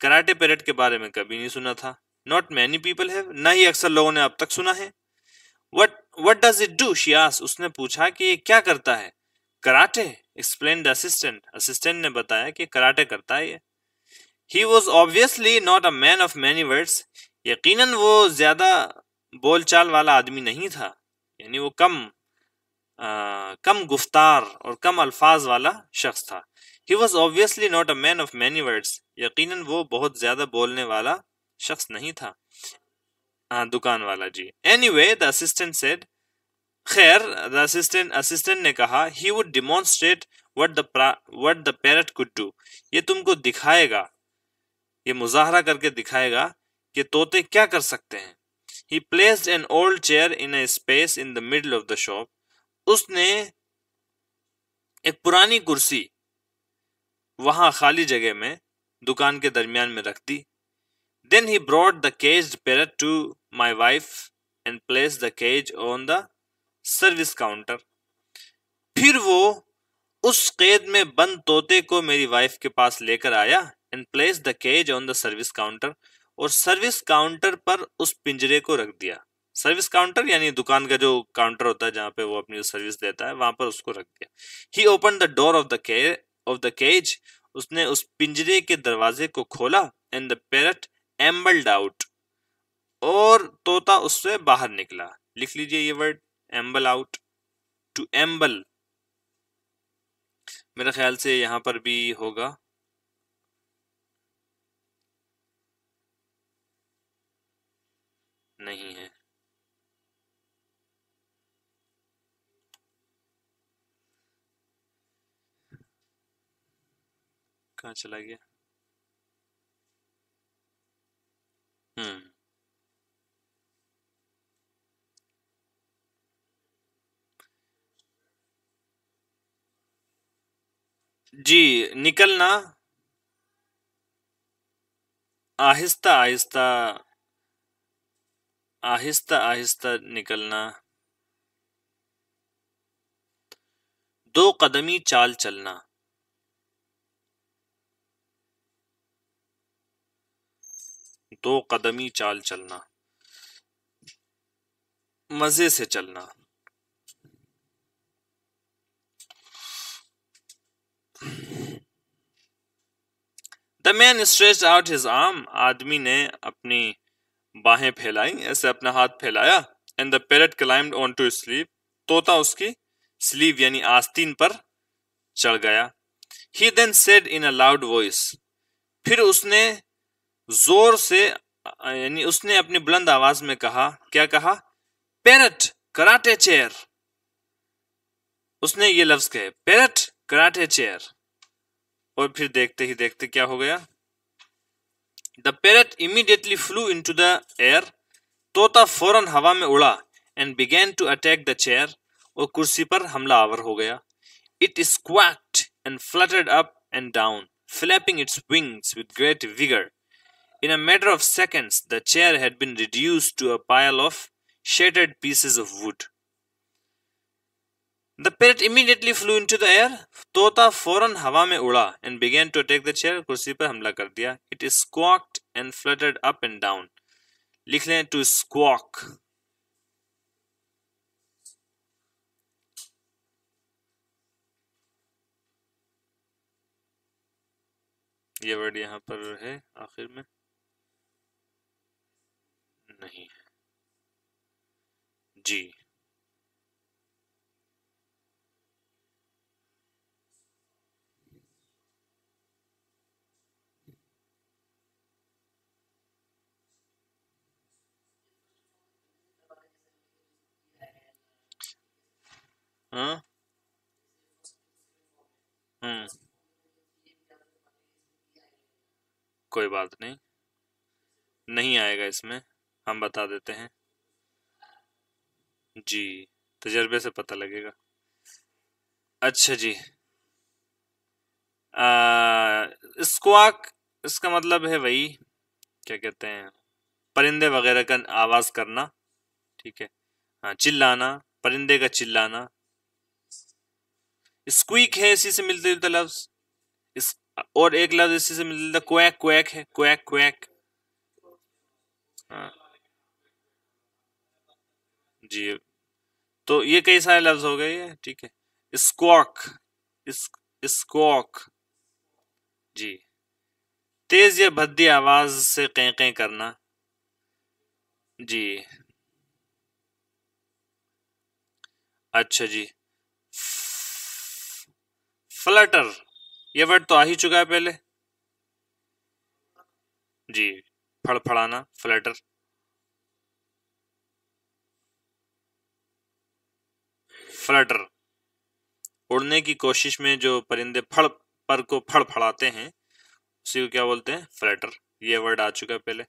कराटे पैरट के बारे में कभी नहीं सुना था। नॉट मैनी पीपल हैव, ना ही अक्सर लोगों ने अब तक सुना है। What what does it do? She asked. उसने पूछा कि ये क्या करता है? Karate, explained the assistant. Assistant ने बताया कि कराटे करता है ये। He was obviously not a man of many words. यकीनन वो ज्यादा बोलचाल वाला आदमी नहीं था, यानी वो कम गुफ्तार और कम अल्फाज वाला शख्स था। He was obviously not a man of many words. यकीनन वो बहुत ज्यादा बोलने वाला शख्स नहीं था। हाँ, दुकान वाला जी। Anyway, the assistant said. खैर, द असिस्टेंट ने कहा, he would demonstrate what the parrot could do, ये तुमको दिखाएगा, ये मुजाहरा करके दिखाएगा कि तोते क्या कर सकते हैं। ही placed an old chair in a space in the middle of the shop, उसने एक पुरानी कुर्सी वहां खाली जगह में दुकान के दरमियान में रख दी। Then he brought the caged parrot to my wife and place the cage on the service counter, फिर वो उस कैद में बंद तोते को मेरी वाइफ के पास लेकर आया। And place the cage on the service counter, और सर्विस काउंटर पर उस पिंजरे को रख दिया। सर्विस काउंटर यानी दुकान का जो काउंटर होता है जहां पे वो अपनी सर्विस देता है, वहां पर उसको रख दिया। He open the door of the cage, उसने उस पिंजरे के दरवाजे को खोला। And the parrot ambled out, और तोता उससे बाहर निकला। लिख लीजिए ये word, amble out, to amble. मेरे ख्याल से यहां पर भी होगा। नहीं है। कहाँ चला गया? हम्म, जी। निकलना, आहिस्ता आहिस्ता, आहिस्ता आहिस्ता निकलना, दो कदमी चाल चलना। दो कदमी चाल चलना मजे से चलना। The man stretched out his arm, आदमी ने अपनी बाहें फैलाई, ऐसे अपना हाथ फैलाया। And the parrot climbed on to sleeve, तोता उसकी स्लीव यानी आस्तीन पर चढ़ गया। He then said in a loud voice, फिर उसने जोर से यानी उसने अपनी बुलंद आवाज में कहा, क्या कहा? Parrot karate chair. उसने ये लफ्ज कहे, पैरट कराटे चेयर। और फिर देखते ही देखते क्या हो गया? The parrot immediately flew into the air, तोता फौरन हवा में उड़ा। And began to attack the chair, और कुर्सी पर हमलावर हो गया। It squawked and fluttered up and down, flapping its wings with great vigor. In a matter of seconds, the chair had been reduced to a pile of shattered pieces of wood. The parrot immediately flew into the air. तोता फौरन हवा में उड़ा and began to attack the chair. कुर्सी पर हमला कर दिया. It squawked and fluttered up and down. लिख लें to squawk. ये वर्ड यहाँ पर है आखिर में नहीं है जी। हाँ कोई बात नहीं, नहीं आएगा इसमें, हम बता देते हैं जी, तजर्बे से पता लगेगा। अच्छा जी, स्क्वाक इसका मतलब है वही, क्या कहते हैं, परिंदे वगैरह का आवाज करना, ठीक है। हाँ, चिल्लाना, परिंदे का चिल्लाना। स्क्वीक है इसी से मिलते जुलते लफ्ज। इस और एक लफ्ज इसी से मिलता जुलता क्वैक क्वैक है, क्वैक क्वैक। हाँ जी, तो ये कई सारे लफ्ज हो गए ये, ठीक है। स्क्वाक, स्क्वाक जी, तेज या भद्दी आवाज से कै कै करना जी। अच्छा जी, फ्लटर, ये वर्ड तो आ ही चुका है पहले जी, फड़फड़ाना, फ्लटर। फ्लटर, उड़ने की कोशिश में जो परिंदे फड़ पर को फड़फड़ाते हैं उसी को क्या बोलते हैं? फ्लटर। ये वर्ड आ चुका है पहले।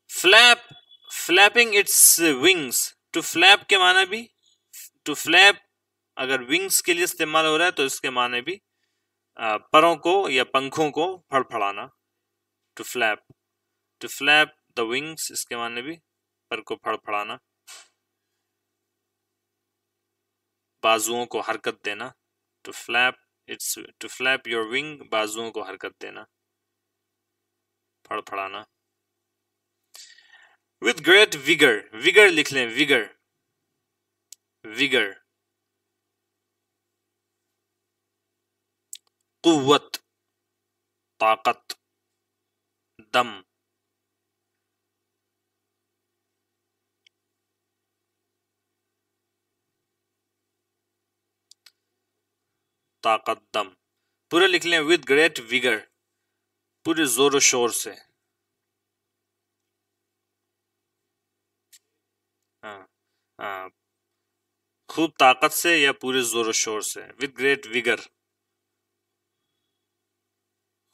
Flap, flapping its wings, to flap के माने भी, टू फ्लैप अगर विंग्स के लिए इस्तेमाल हो रहा है तो इसके माने भी परों को या पंखों को फड़फड़ाना, to flap, to flap the wings, इसके माने भी पर को फड़फड़ाना। बाजुओं को हरकत देना, to flap its, to flap your wing, बाजुओं को हरकत देना, फड़फड़ाना। विथ ग्रेट विगर, विगर लिख लें, विगर, विगर, कुव्वत, ताकत, दम, ताकत, दम। पूरे लिख लें, विद ग्रेट विगर, पूरे जोर शोर से। हाँ हाँ, खूब ताकत से या पूरे जोर शोर से, विद ग्रेट विगर,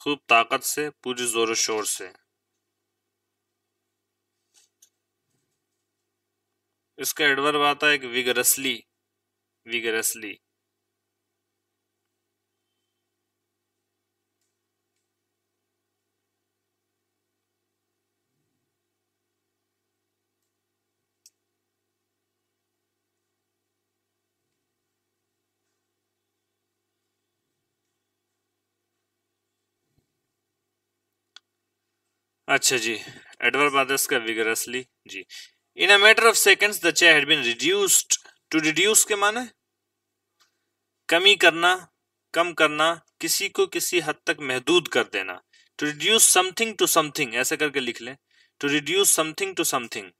खूब ताकत से, पूरे जोर शोर से। इसका एडवर्ब आता है कि विगरसली, विगरसली। अच्छा जी, एडवर्ब आता है इसका विगरसली जी। In a matter of seconds the chair had been reduced. To reduce के माने कमी करना, कम करना, किसी को किसी हद तक महदूद कर देना। To reduce something to something ऐसे करके लिख लें, to reduce something to something,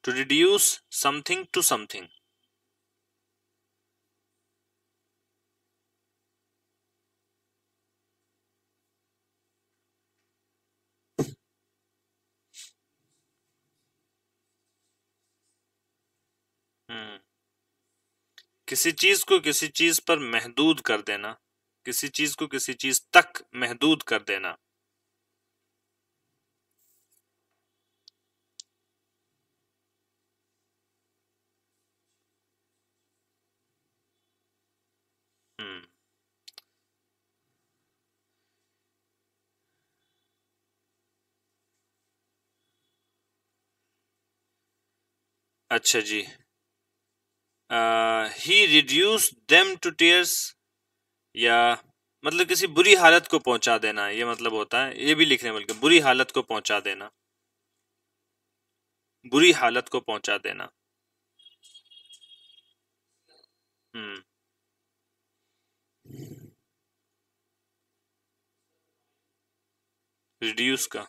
to reduce something to something. किसी चीज को किसी चीज पर महदूद कर देना, किसी चीज को किसी चीज तक महदूद कर देना। हम्म अच्छा जी, ही रिड्यूस देम टू टीयर्स, या मतलब किसी बुरी हालत को पहुंचा देना, ये मतलब होता है, ये भी लिखने बल्कि बुरी हालत को पहुंचा देना, बुरी हालत को पहुंचा देना। हम्म रिड्यूस का,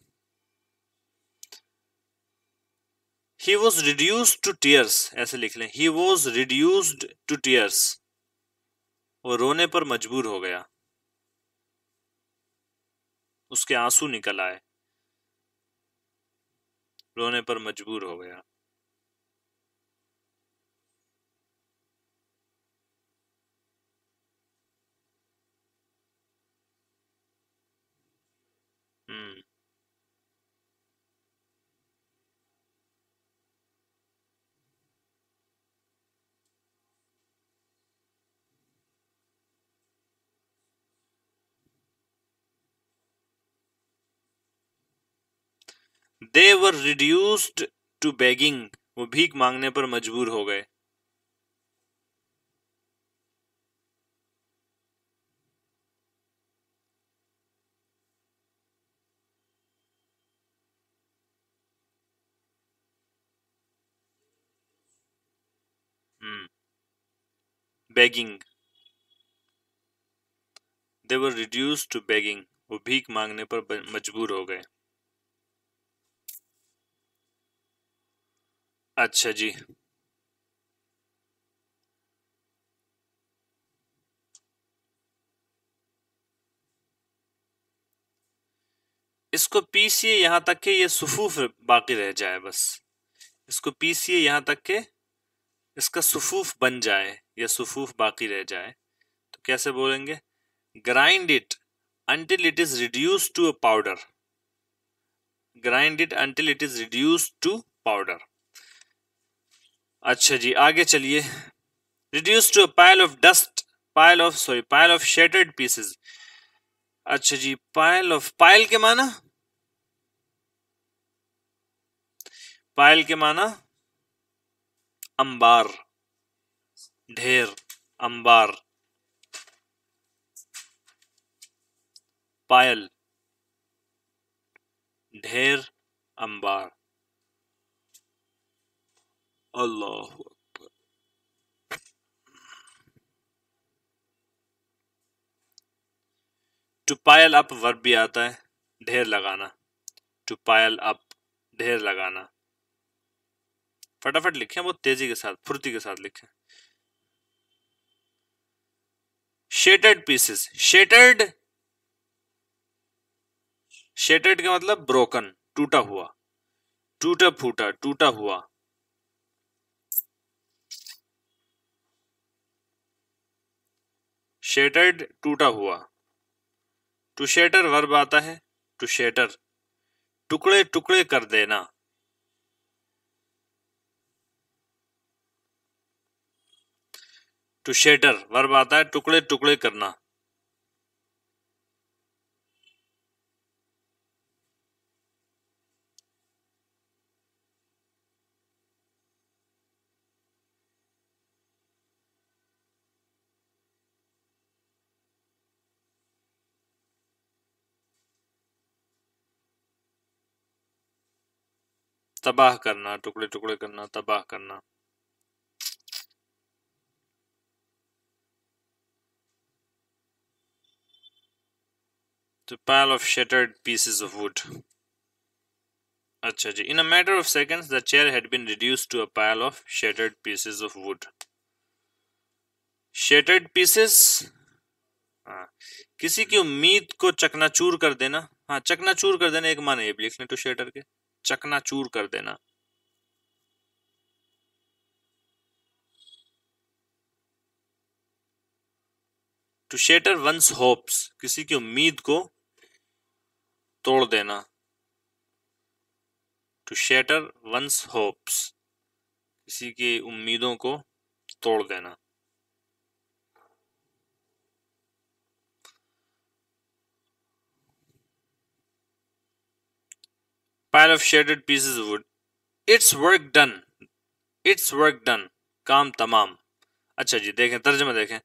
he was reduced to tears ऐसे लिख लें, he was reduced to tears, वो रोने पर मजबूर हो गया, उसके आंसू निकल आए, रोने पर मजबूर हो गया। Hmm they were reduced to begging, वो भीख मांगने पर मजबूर हो गए। Begging, they were reduced to begging, वो भीख मांगने पर मजबूर हो गए। अच्छा जी, इसको पीसिए यहां तक के ये सुफूफ बाकी रह जाए, बस इसको पीसिए यहां तक के इसका सुफूफ बन जाए या सुफूफ बाकी रह जाए। तो कैसे बोलेंगे, grind it until it is reduced to a powder, grind it until it is reduced to powder। अच्छा जी आगे चलिए, reduced to a pile of dust, pile of shattered pieces। अच्छा जी, पायल के माना, पायल के माना अंबार, ढेर, अंबार, पायल, ढेर, अंबार। अल्लाह, टू पायल अप वर्ब भी आता है, ढेर लगाना, टू पायल अप, ढेर लगाना। फटाफट लिखें, बहुत तेजी के साथ, फुर्ती के साथ लिखें। शेटर्ड पीसेस, शेटर्ड, शेटर्ड का मतलब ब्रोकन, टूटा हुआ, टूटा फूटा, टूटा हुआ। शेटर्ड टूटा हुआ। टू शेटर वर्ब आता है, टू शेटर टुकड़े टुकड़े कर देना। टू शेटर वर्ब आता है टुकड़े टुकड़े करना। तबाह करना, टुकड़े टुकड़े करना, तबाह करना। तो pile of shattered pieces of wood। अच्छा जी, in a matter of seconds the chair had been reduced to a pile of shattered pieces of wood। shattered pieces, हाँ, किसी की उम्मीद को चकनाचूर कर देना। हाँ, चकनाचूर कर देना एक माने, ये भी लिख लें टू शेटर के, चकनाचूर कर देना। टू शेटर वंस होप्स, किसी की उम्मीद को तोड़ देना। टू शेटर वंस होप्स, किसी की उम्मीदों को तोड़ देना। pile of shattered pieces of wood, its work done, its work done, काम तमाम। अच्छा जी, देखें तर्जुमा देखें।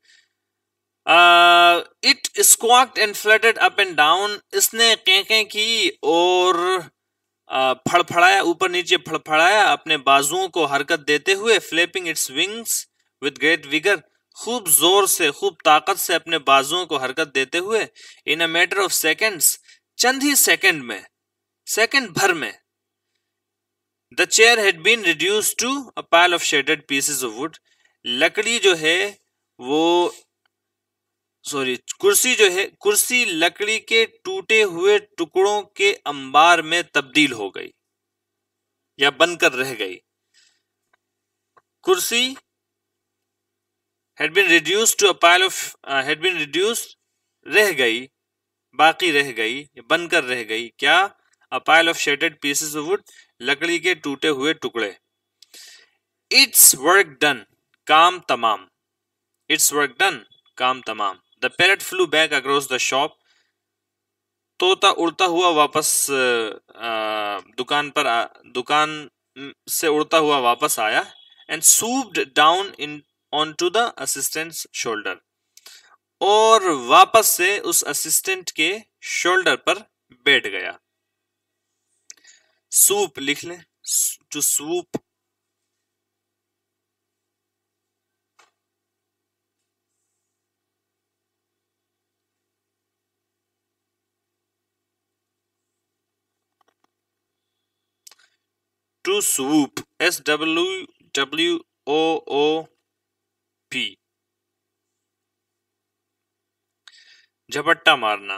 It squawked and fluttered up and down, इसने कें की और फड़फड़ाया, ऊपर नीचे फड़फड़ाया अपने बाजुओं को हरकत देते हुए। Flapping its wings with great vigour, खूब जोर से, खूब ताकत से अपने बाजुओं को हरकत देते हुए। In a matter of seconds, चंद ही सेकंड में, सेकंड भर में। The chair had been reduce to a pile of shredded pieces of wood, लकड़ी जो है वो, सॉरी कुर्सी जो है, कुर्सी लकड़ी के टूटे हुए टुकड़ों के अंबार में तब्दील हो गई या बनकर रह गई। कुर्सी had been reduced to a pile of had been reduced, रह गई, बाकी रह गई, बनकर रह गई क्या? a pile of shattered pieces of wood, लकड़ी के टूटे हुए टुकड़े। its work done, काम तमाम। its work done, काम तमाम। the parrot flew back across the shop, तोता उड़ता हुआ वापस दुकान से उड़ता हुआ वापस आया। And swooped down in onto the assistant's shoulder, और वापस से उस असिस्टेंट के शोल्डर पर बैठ गया। सूप लिख लें, to swoop, to swoop, SWOOP, झपट्टा मारना।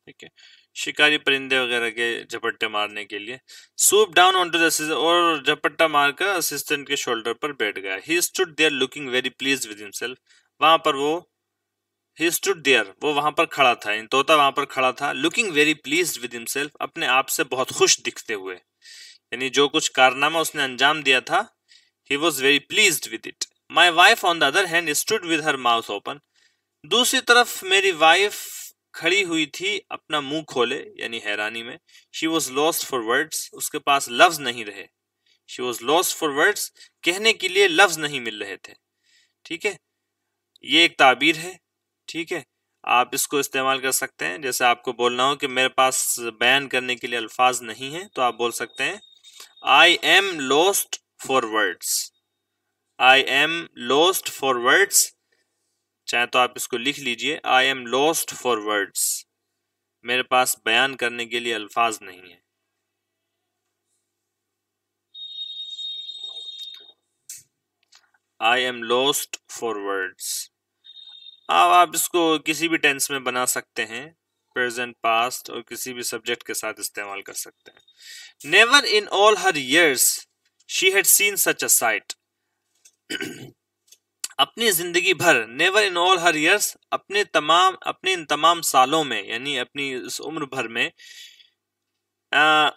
ठीक है, शिकारी परिंदे वगैरह के झपट्टे मारने के लिए। Swoop down on to the, और झपट्टा मारकर असिस्टेंट के शोल्डर पर बैठ गया। He stood there looking very pleased with himself, वहां पर वो, ही स्टूड देयर, वो वहां पर खड़ा था, इन तोता वहां पर खड़ा था। Looking very pleased with himself, अपने आप से बहुत खुश दिखते हुए, यानी जो कुछ कारनामा उसने अंजाम दिया था, he was very pleased with it. My wife on the other hand stood with her mouth open, दूसरी तरफ मेरी वाइफ खड़ी हुई थी अपना मुंह खोले, यानी हैरानी में। She was lost for words, उसके पास लफ्ज नहीं रहे। She was lost for words, कहने के लिए लफ्ज नहीं मिल रहे थे। ठीक है, ये एक ताबीर है। ठीक है, आप इसको इस्तेमाल कर सकते हैं। जैसे आपको बोलना हो कि मेरे पास बयान करने के लिए अल्फाज नहीं है, तो आप बोल सकते हैं I am lost for words. I am lost for words, चाहे तो आप इसको लिख लीजिए, I am lost for words, मेरे पास बयान करने के लिए अल्फाज नहीं है। I am lost for words. अब आप इसको किसी भी टेंस में बना सकते हैं, प्रेजेंट, पास्ट, और किसी भी सब्जेक्ट के साथ इस्तेमाल कर सकते हैं। Never in all her years she had seen such a site, अपनी जिंदगी भर, never in all her years, अपने इन तमाम सालों में, यानी अपनी इस उम्र भर में,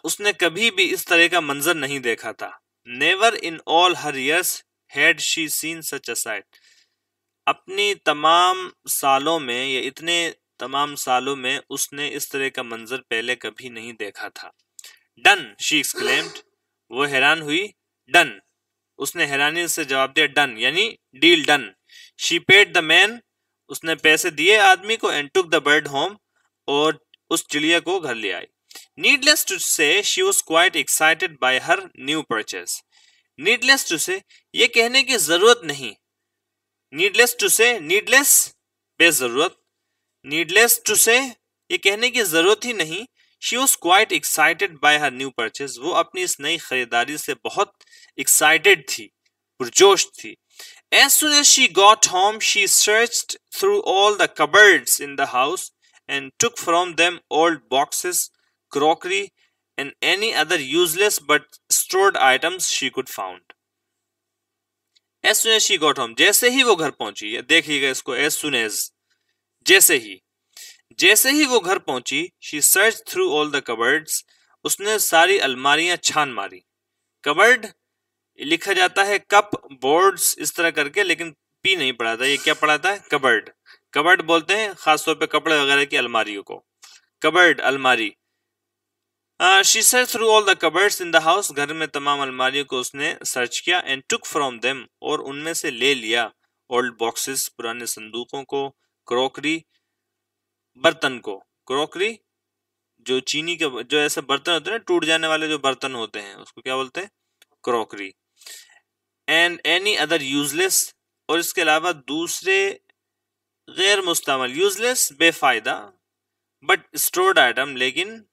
उसने कभी भी इस तरह का मंजर नहीं देखा था। Never in all her years had she scene such a site, अपनी तमाम सालों में, या इतने तमाम सालों में उसने इस तरह का मंजर पहले कभी नहीं देखा था। डन, शी एक्सक्लेम्ड, वो हैरान हुई। डन, उसने हैरानी से जवाब दिया। डन यानी deal done. She paid the man, उसने पैसे दिए आदमी को। And took the bird home, और उस चिड़िया को घर ले आई। Needless to say she was quite excited by her new purchase. Needless to say, ये कहने की जरूरत नहीं। नीडलेस टू से, नीडलेस बेजरूरत, नीडलेस टू से ये कहने की जरूरत ही नहीं। She was quite excited by her new purchase, वो अपनी इस नई खरीदारी से बहुत एक्साइटेड थी, पुरजोश थी। As soon as she got home, she searched through all the cupboards in the house and took from them old boxes, crockery, and any other useless but stored items she could found. As soon as she got home, जैसे ही वो घर पहुंची, देखिएगा इसको, as soon as, जैसे ही वो घर पहुंची, she searched through all the cupboards, उसने सारी अलमारियां छान मारी। कबर्ड लिखा जाता है कप बोर्ड्स इस तरह करके, लेकिन पी नहीं पढ़ा था, ये क्या पढ़ा था? कबर्ड। कबर्ड बोलते हैं खासतौर पे कपड़े वगैरह की अलमारियों को, कबर्ड अलमारी। She search through all the cupboards in the house, घर में तमाम अलमारियों को उसने सर्च किया। एंड टुक फ्रॉम देम, और उनमें से ले लिया। ओल्ड बॉक्सेस, पुराने संदूकों को। क्रोकरी, बर्तन को। क्रोकरी जो चीनी के, जो ऐसे बर्तन होते हैं ना, टूट जाने वाले जो बर्तन होते हैं, उसको क्या बोलते हैं? Crockery. And any other useless, और इसके अलावा दूसरे गैर मुस्तमल, यूजलेस बेफायदा, बट स्टोर्ड आइटम, लेकिन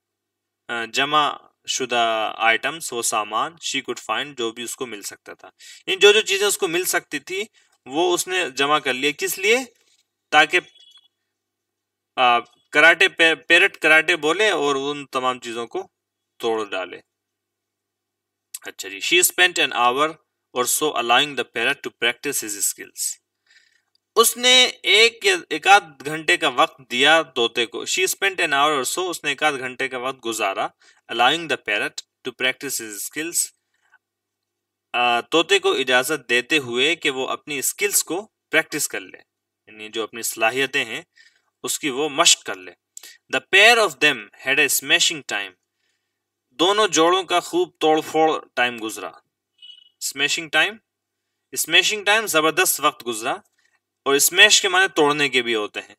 जमा शुदा आइटम्स, वो सामान। शी कुड फाइंड, जो भी उसको मिल सकता था। इन जो जो चीजें उसको मिल सकती थी वो उसने जमा कर लिया। किस लिए? ताकि कराटे पेरट कराटे बोले और उन तमाम चीजों को तोड़ डाले। अच्छा जी। She spent an hour or so allowing the parrot to practise his skills, उसने एक आध घंटे का वक्त दिया तोते को। She spent an hour or सो, उसने एक आध घंटे का वक्त गुजारा। Allowing the parrot to practise his skills, तोते को इजाजत देते हुए कि वो अपनी स्किल्स को प्रैक्टिस कर ले, यानी जो अपनी सलाहियतें हैं उसकी वो मश्क कर ले। The pair of them had a smashing time, दोनों जोड़ों का खूब तोड़फोड़ टाइम गुजरा। स्मैशिंग टाइम, स्मैशिंग टाइम जबरदस्त वक्त गुजरा, और स्मैश के माने तोड़ने के भी होते हैं,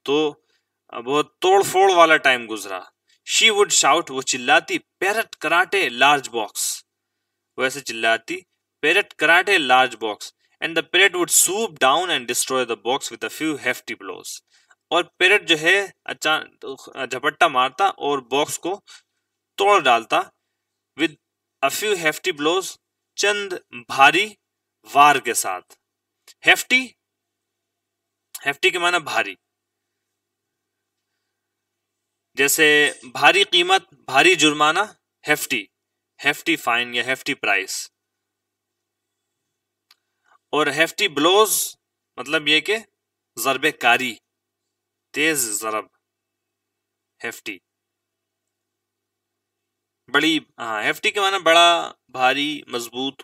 तो बहुत तोड़फोड़ वाला टाइम गुजरा। शी वुड शाउट, वो चिल्लाती। पैरट कराटे लार्ज बॉक्स, वो ऐसे चिल्लाती। Parrot karate large box, and the parrot would swoop down and destroy the box with a few hefty blows, और पैरट जो है अचानक झपट्टा मारता और बॉक्स को तोड़ डालता। With a few hefty blows, चंद भारी वार के साथ। हेफ्टी, हेफ्टी के माना भारी, जैसे भारी कीमत, भारी जुर्माना, हेफ्टी, हेफ्टी फाइन या हेफ्टी प्राइस। और हेफ्टी ब्लोज मतलब ये कि ज़रबे कारी, तेज ज़रब, हेफ्टी। बड़ी, हाँ, हेफ्टी के माना बड़ा, भारी, मजबूत,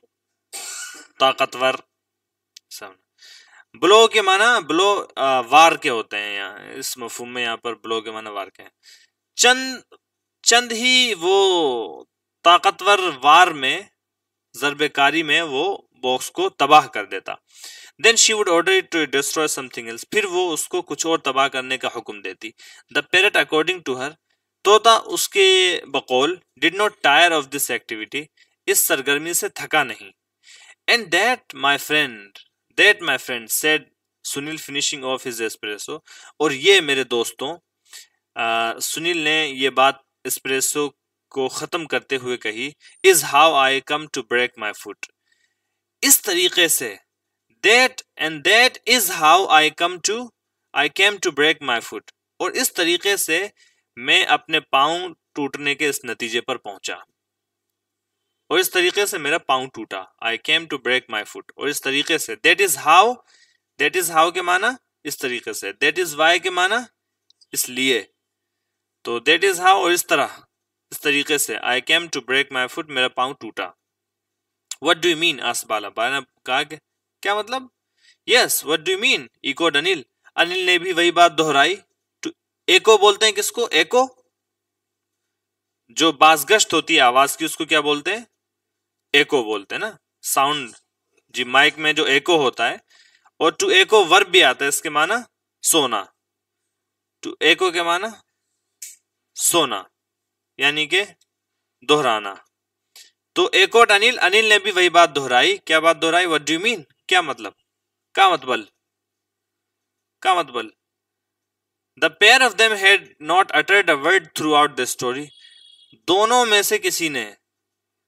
ताकतवर, सब। ब्लो के माना, ब्लो वार के होते हैं यहाँ इस मफहूम में, यहाँ पर ब्लो के माना वार के हैं। चंद ही वो ताकतवर वार में, ज़रबेकारी में वो बॉक्स को तबाह कर देता। Then she would order it to destroy something else, फिर वो उसको कुछ और तबाह करने का हुक्म देती। The parrot according to her, तोता उसके बकौल, did not tire of this activity, इस सरगर्मी से थका नहीं। And that my friend said Sunil finishing off his espresso, और ये मेरे दोस्तों, सुनील ने ये बात एस्प्रेसो को खत्म करते हुए कही, is how I come to break my foot, इस तरीके से, that is how I came to break my foot, और इस तरीके से मैं अपने पांव टूटने के इस नतीजे पर पहुंचा, और इस तरीके से मेरा पांव टूटा। I came to break my foot, और इस तरीके से। that is how के माना इस तरीके से, that is why के माना इसलिए, तो that is how और इस तरह, इस तरीके से। I came to break my foot, मेरा पांव टूटा। What do you mean? asked बाला। बाला ने कहा कि क्या मतलब? Yes, what do you mean? echoed Anil. Anil ने भी वही बात दोहराई। एको बोलते हैं किसको? एको, जो बासगश्त होती है आवाज की उसको क्या बोलते हैं? एको बोलते हैं ना, साउंड। जी, माइक में जो एको होता है। और टू एको वर्ब भी आता है, इसके माना सोना। टू एको के माना सोना, यानी कि दोहराना। तो एकोट अनिल, अनिल ने भी वही बात दोहराई। क्या बात दोहराई? What do you mean? क्या मतलब? का मतबल, का मतबल। The pair of them had not uttered a word through out the story. दोनों में से किसी ने,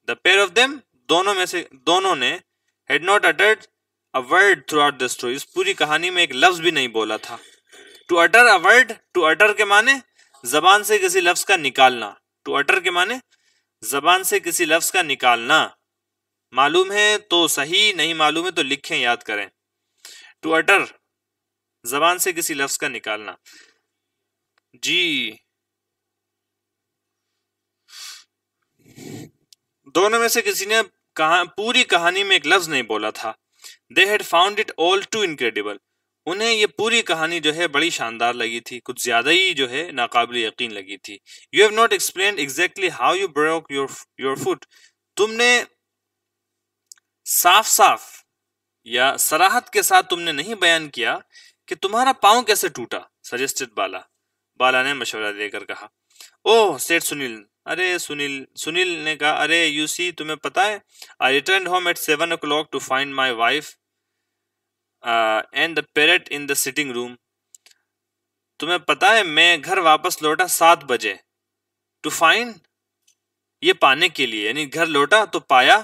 द पेयर ऑफ देम, दोनों में से, दोनों ने, had not uttered a word through out the story, इस पूरी कहानी में एक लफ्ज भी नहीं बोला था। To utter a word, to utter के माने जबान से किसी लफ्ज का निकालना। टू अटर के माने जबान से किसी लफ्ज का निकालना। मालूम है तो सही, नहीं मालूम है तो लिखें, याद करें। टू अटर, जबान से किसी लफ्ज का निकालना। जी, दोनों में से किसी ने पूरी कहानी में एक लफ्ज नहीं बोला था। They had found it all too incredible. उन्हें ये पूरी कहानी जो है बड़ी शानदार लगी थी, कुछ ज्यादा ही जो है नाकाबिल यकीन लगी थी। You have not explained exactly how you broke your foot. तुमने साफ साफ या सराहत के साथ तुमने नहीं बयान किया कि तुम्हारा पांव कैसे टूटा, सजेस्टेड बाला। बाला ने मशवरा देकर कहा। ओह सेठ सुनील, अरे सुनील, सुनील ने कहा, अरे यू सी, तुम्हें पता है, I return home at 7 o'clock to find my wife and the parrot in the sitting room. तुम्हें पता है मैं घर वापस लौटा 7 बजे। टू फाइंड, ये पाने के लिए, यानी घर लौटा तो पाया,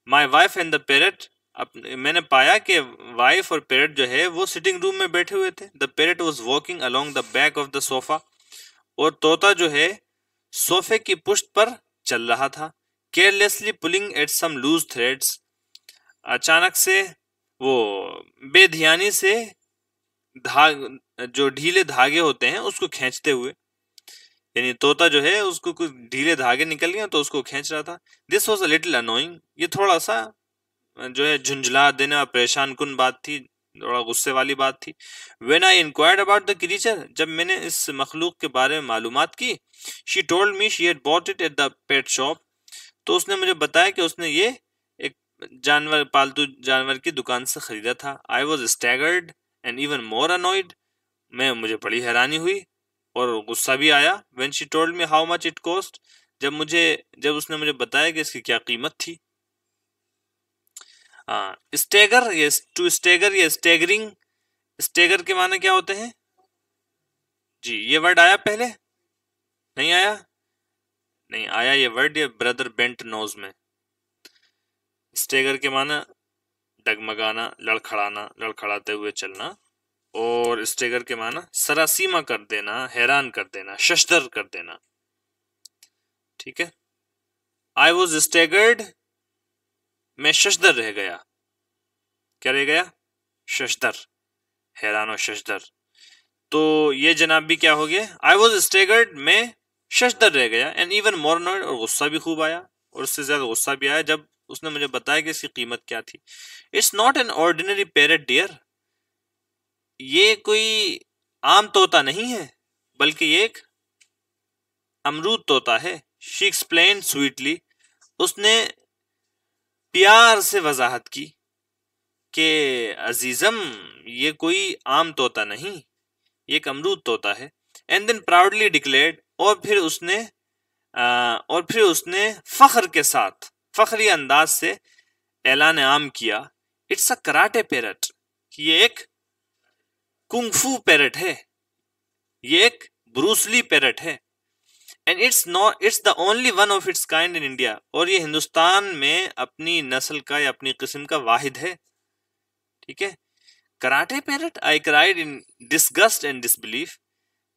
माई वाइफ एंड द पैरेट, मैंने पाया कि वाइफ और पैरेट जो है वो सिटिंग रूम में बैठे हुए थे। The parrot was walking along the back of the sofa, और तोता जो है सोफे की पुष्ट पर चल रहा था। Carelessly pulling at some loose threads, अचानक से वो बेध्यानी से जो ढीले धागे होते हैं उसको खींचते हुए, यानी तोता जो है उसको कुछ ढीले धागे निकल गए तो उसको खींच रहा था। This was a little annoying, ये थोड़ा सा जो है झुंझला देने और परेशान कुन बात थी, थोड़ा गुस्से वाली बात थी। When I inquired about the creature, जब मैंने इस मखलूक के बारे में मालूमात की, she told me she had bought it at the pet shop, तो उसने मुझे बताया कि उसने ये एक जानवर, पालतू जानवर की दुकान से खरीदा था। I was staggered and even more annoyed, मुझे बड़ी हैरानी हुई और गुस्सा भी आया। When she told me how much it cost, जब उसने मुझे बताया कि इसकी क्या कीमत थी। हाँ, स्टेगर, ये टू स्टेगर या स्टेगरिंग, स्टेगर के माने क्या होते हैं? जी, ये वर्ड आया पहले? नहीं आया? नहीं आया ये वर्ड, ये ब्रदर बेंट नोज में। स्टेगर के माना डगमगाना, लड़खड़ाना, लड़खड़ाते हुए चलना। और स्टेगर के माना सरासीमा कर देना, हैरान कर देना, शशदर कर देना। ठीक है, आई वॉज स्टेगर्ड, मैं शशदर रह गया। क्या रह गया? शशदर, हैरान और शशदर। तो ये जनाब भी क्या हो गया? आई वॉज स्टेगर्ड, मैं शशदर रह गया। एंड इवन मोर नॉइड, और गुस्सा भी खूब आया, और उससे ज्यादा गुस्सा भी आया जब उसने मुझे बताया कि इसकी कीमत क्या थी। It's not an ordinary parrot dear, ये कोई आम तोता नहीं है, बल्कि ये एक अमरूद तोता है। शी एक्सप्लेन स्वीटली, उसने प्यार से वजाहत की कि अजीजम, ये कोई आम तोता नहीं, ये एक अमरूद तोता है। एंड देन प्राउडली डिक्लेयर्ड, और फिर उसने फख्र के साथ, फख्री अंदाज से ऐलान आम किया, इट्स अ कराटे पैरट, ये एक कुंगफू पैरट है, ये एक ब्रूसली पैरट है। And it's the only one of its kind in India, और ये हिंदुस्तान में अपनी नस्ल का या अपनी किस्म का वाहिद है। ठीक है, karate parrot, I cried in disgust and disbelief,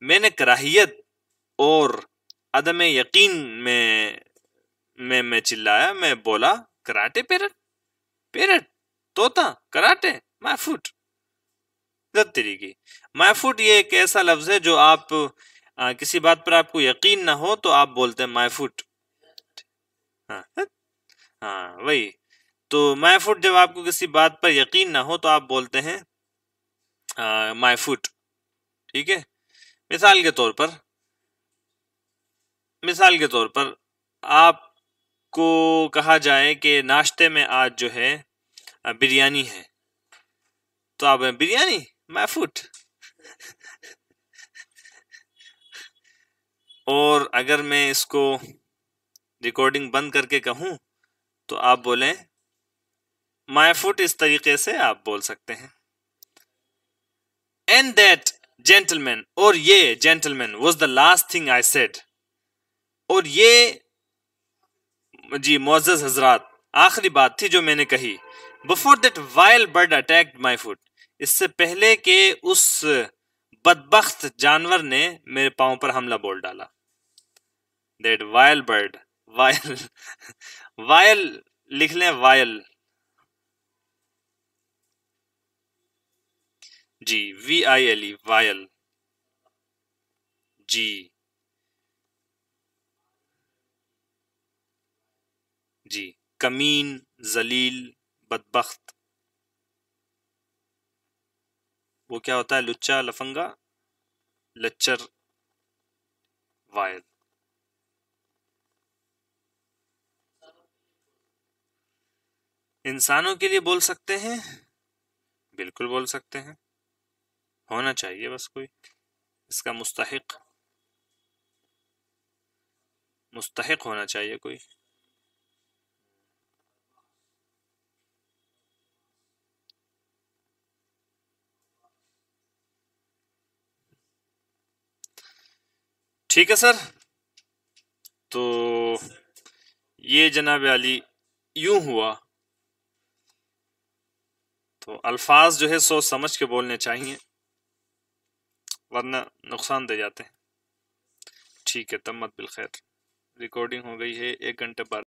मैंने कराहियत और अदम यकीन में चिल्लाया, मैं बोला, कराटे पैरट, पैरट, तोता, कराटे, माय फुट। तेरी की माय फुट, ये एक ऐसा लफ्ज है जो आप किसी बात पर आपको यकीन ना हो तो आप बोलते हैं माय फुट। हाँ, हाँ वही तो, माय फुट, जब आपको किसी बात पर यकीन ना हो तो आप बोलते हैं माय फुट। ठीक है, मिसाल के तौर पर मिसाल के तौर पर आपको कहा जाए कि नाश्ते में आज जो है बिरयानी है, तो आप बिरयानी माय फूड। और अगर मैं इसको रिकॉर्डिंग बंद करके कहूं तो आप बोलें माय फूड, इस तरीके से आप बोल सकते हैं। एंड दैट जेंटलमैन, और ये gentleman was the last thing I said, और ये जी मुअज़्ज़ज़ हजरात आखिरी बात थी जो मैंने कही। Before that vile bird attacked my foot, इससे पहले कि उस बदबख्त जानवर ने मेरे पांव पर हमला बोल डाला। That vile bird, vile vile लिख लें, वायल जी, VILE, वायल जी जी, कमीन, जलील, बदबख्त, वो क्या होता है, लुच्चा, लफंगा, लच्चर, वायल। इंसानों के लिए बोल सकते हैं, बिल्कुल बोल सकते हैं, होना चाहिए बस कोई इसका मुस्तहिक, मुस्तहिक होना चाहिए कोई। ठीक है सर, तो ये जनाब अली यूं हुआ। तो अल्फाज जो है सोच समझ के बोलने चाहिए, वरना नुकसान दे जाते हैं। ठीक है, तम्मत बिल खैर। रिकॉर्डिंग हो गई है 1 घंटे बाद।